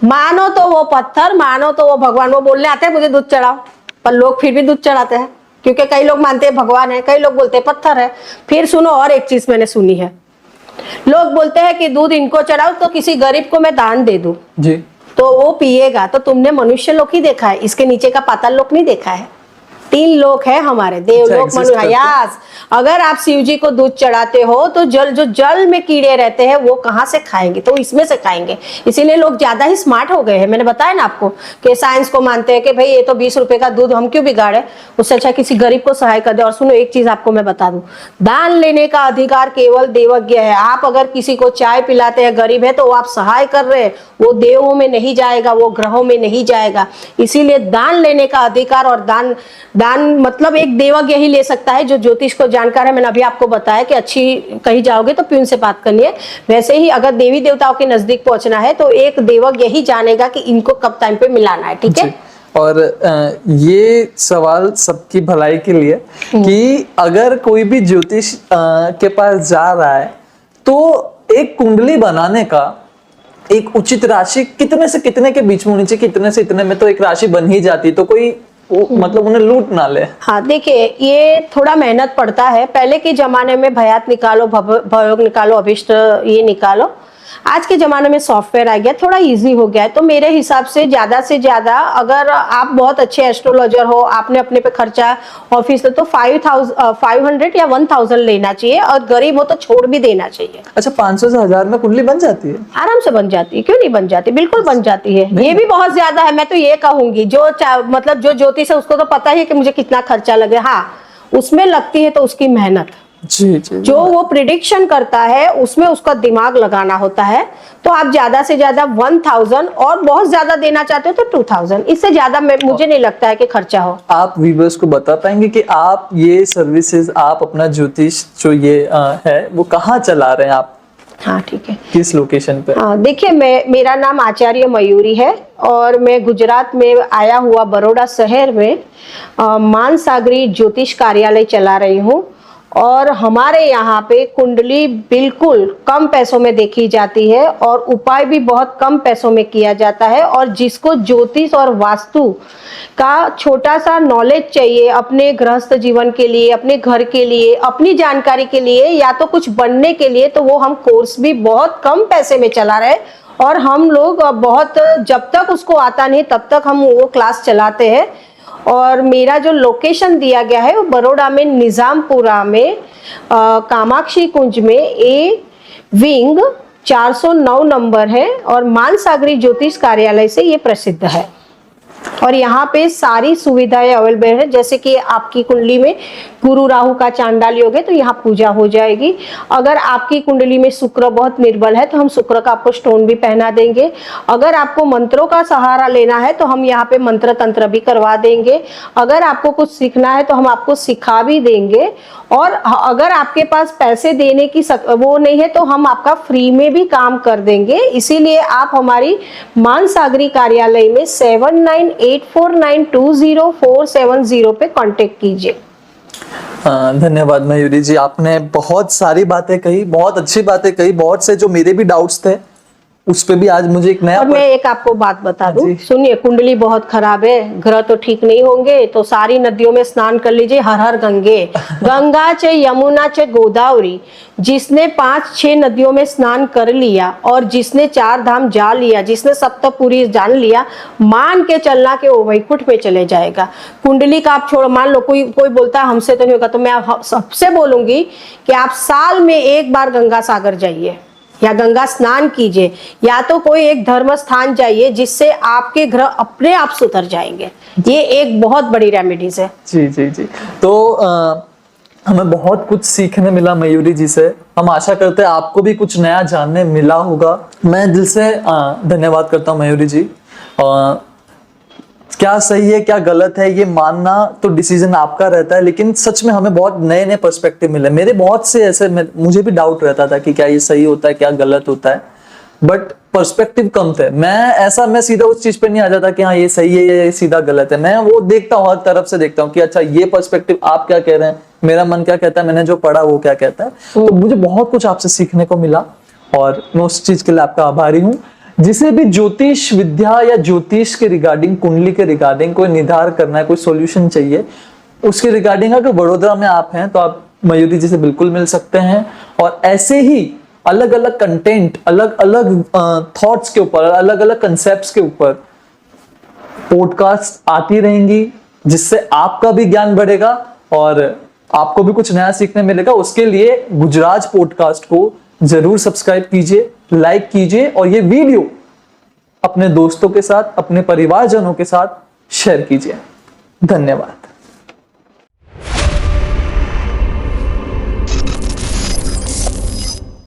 मानो तो वो पत्थर, मानो तो वो भगवान। वो बोलने आते हैं मुझे दूध चढ़ाओ, पर लोग फिर भी दूध चढ़ाते हैं, क्योंकि कई लोग मानते हैं भगवान है, कई लोग बोलते हैं पत्थर है। फिर सुनो, और एक चीज मैंने सुनी है, लोग बोलते हैं कि दूध इनको चढ़ाओ तो किसी गरीब को मैं दान दे दूं जी, तो वो पिएगा। तो तुमने मनुष्य लोक ही देखा है, इसके नीचे का पाताल लोक नहीं देखा है। 3 लोक है हमारे, देवलोक, मनुष्यास। अगर आप शिव जी को दूध चढ़ाते हो तो जो जल में कीड़े रहते हैं वो कहाँ से खाएंगे? तो इसमें से खाएंगे। इसीलिए लोग ज्यादा ही स्मार्ट हो गए हैं। मैंने बताया ना आपको कि साइंस को मानते हैं कि भाई ये तो 20 रुपए का दूध हम क्यों बिगाड़े, उससे अच्छा किसी गरीब को सहाय कर दे। और सुनो, एक चीज आपको मैं बता दूं, दान लेने का अधिकार केवल देवज्ञ है। आप अगर किसी को चाय पिलाते हैं, गरीब है, तो आप सहाय कर रहे हैं, वो देवों में नहीं जाएगा, वो ग्रहों में नहीं जाएगा। इसीलिए दान लेने का अधिकार, और दान मतलब एक देवज्ञ ही ले सकता है जो ज्योतिष को जानकार है। मैंने अभी आपको बताया कि अच्छी कहीं जाओगे तो प्यून से बात करनी है। वैसे ही अगर देवी देवताओं के नजदीक पहुंचना है तो एक देवज्ञ ही जानेगा कि इनको कब टाइम पे मिलाना है। ठीक है, और ये सवाल सबकी भलाई के लिए कि अगर कोई भी ज्योतिष के पास जा रहा है तो एक कुंडली बनाने का एक उचित राशि कितने से कितने के बीच में होनी चाहिए? कितने से इतने में तो एक राशि बन ही जाती, तो कोई मतलब उन्हें लूट ना ले। हाँ, देखिए, ये थोड़ा मेहनत पड़ता है। पहले के जमाने में भयात निकालो, भयोग निकालो, अभिष्ट ये निकालो। आज के जमाने में सॉफ्टवेयर आ गया, थोड़ा इजी हो गया है। तो मेरे हिसाब से ज्यादा अगर आप बहुत अच्छे एस्ट्रोलॉजर हो, आपने अपने पे खर्चा ऑफिस, तो 500 या 1000 लेना चाहिए, और गरीब हो तो छोड़ भी देना चाहिए। अच्छा, 500 से 1000 में कुंडली बन जाती है? आराम से बन जाती है, क्यों नहीं बन जाती, बिल्कुल बन जाती है। ये भी बहुत ज्यादा है। मैं तो ये कहूंगी, मतलब जो ज्योतिष है उसको तो पता ही है कि मुझे कितना खर्चा लगे। हाँ, उसमें लगती है तो उसकी मेहनत, जी, जो वो प्रिडिक्शन करता है उसमें उसका दिमाग लगाना होता है। तो आप ज्यादा से ज्यादा 1000, और बहुत ज्यादा देना चाहते हो तो 2000, इससे ज्यादा मुझे नहीं लगता है कि खर्चा हो। आप व्यूअर्स को बता पाएंगे कि आप ये सर्विसेज, आप अपना ज्योतिष जो ये है वो कहाँ चला रहे हैं आप? हाँ, ठीक है, किस लोकेशन पे? हाँ, देखिए, मेरा नाम आचार्य मयूरी है, और मैं गुजरात में आया हुआ बड़ौदा शहर में मानसागरी ज्योतिष कार्यालय चला रही हूँ। और हमारे यहाँ पे कुंडली बिल्कुल कम पैसों में देखी जाती है, और उपाय भी बहुत कम पैसों में किया जाता है। और जिसको ज्योतिष और वास्तु का छोटा सा नॉलेज चाहिए अपने गृहस्थ जीवन के लिए, अपने घर के लिए, अपनी जानकारी के लिए, या तो कुछ बनने के लिए, तो वो हम कोर्स भी बहुत कम पैसे में चला रहे हैं। और हम लोग बहुत, जब तक उसको आता नहीं तब तक हम वो क्लास चलाते हैं। और मेरा जो लोकेशन दिया गया है वो बड़ौदा में निजामपुरा में कामाक्षी कुंज में ए विंग 409 नंबर है, और मानसागरी ज्योतिष कार्यालय से ये प्रसिद्ध है। और यहाँ पे सारी सुविधाएं अवेलेबल है। जैसे कि आपकी कुंडली में गुरु राहु का चांडाल योग है तो यहाँ पूजा हो जाएगी। अगर आपकी कुंडली में शुक्र बहुत निर्बल है तो हम शुक्र का आपको स्टोन भी पहना देंगे। अगर आपको मंत्रों का सहारा लेना है तो हम यहाँ पे मंत्र तंत्र भी करवा देंगे। अगर आपको कुछ सीखना है तो हम आपको सिखा भी देंगे। और अगर आपके पास पैसे देने की वो नहीं है तो हम आपका फ्री में भी काम कर देंगे। इसीलिए आप हमारी मानसागरी कार्यालय में 7984920470 पे कांटेक्ट कीजिए। धन्यवाद मयूरी जी, आपने बहुत सारी बातें कही, बहुत अच्छी बातें कही। बहुत से जो मेरे भी डाउट्स थे उस पे भी आज मुझे एक नया और मैं एक आपको बात बता दूं, जी। सुनिए, कुंडली बहुत खराब है, ग्रह तो ठीक नहीं होंगे, तो सारी नदियों में स्नान कर लीजिए, हर हर गंगे, गंगा चे यमुना चे गोदावरी। जिसने 5-6 नदियों में स्नान कर लिया और जिसने 4 धाम जा लिया, जिसने सप्तपुरी जान लिया, मान के चलना कि वो वैकुंठ में चले जाएगा। कुंडली का आप छोड़ो, मान लो कोई कोई बोलता है हमसे तो नहीं होगा, तो मैं सबसे बोलूंगी कि आप साल में एक बार गंगा सागर जाइए या गंगा स्नान कीजिए, या तो कोई एक धर्म स्थान जाइए, जिससे आपके ग्रह अपने आप सुधर जाएंगे। ये एक बहुत बड़ी रेमेडीज है। जी जी जी। तो हमें बहुत कुछ सीखने मिला मयूरी जी से। हम आशा करते हैं आपको भी कुछ नया जानने मिला होगा। मैं दिल से धन्यवाद करता हूँ मयूरी जी। क्या सही है क्या गलत है ये मानना तो डिसीजन आपका रहता है, लेकिन सच में हमें बहुत नए नए पर्सपेक्टिव मिले। मेरे बहुत से ऐसे मुझे भी डाउट रहता था कि क्या ये सही होता है क्या गलत होता है, बट पर्सपेक्टिव कम थे। मैं सीधा उस चीज पे नहीं आ जाता कि हाँ ये सही है ये सीधा गलत है। मैं वो देखता हूँ, हर तरफ से देखता हूँ कि अच्छा ये पर्सपेक्टिव आप क्या कह रहे हैं, मेरा मन क्या कहता है, मैंने जो पढ़ा वो क्या कहता है। तो मुझे बहुत कुछ आपसे सीखने को मिला और मैं उस चीज के लिए आपका आभारी हूँ। जिसे भी ज्योतिष विद्या या ज्योतिष के रिगार्डिंग, कुंडली के रिगार्डिंग कोई निर्धार करना है, कोई सॉल्यूशन चाहिए, उसके रिगार्डिंग अगर वडोदरा में आप हैं तो आप मयूरी जी से बिल्कुल मिल सकते हैं। और ऐसे ही अलग अलग कंटेंट, अलग अलग थॉट्स के ऊपर, अलग अलग कंसेप्ट्स के ऊपर पॉडकास्ट आती रहेंगी, जिससे आपका भी ज्ञान बढ़ेगा और आपको भी कुछ नया सीखने मिलेगा। उसके लिए गुजराज पॉडकास्ट को जरूर सब्सक्राइब कीजिए, लाइक कीजिए और ये वीडियो अपने दोस्तों के साथ, अपने परिवारजनों के साथ शेयर कीजिए। धन्यवाद।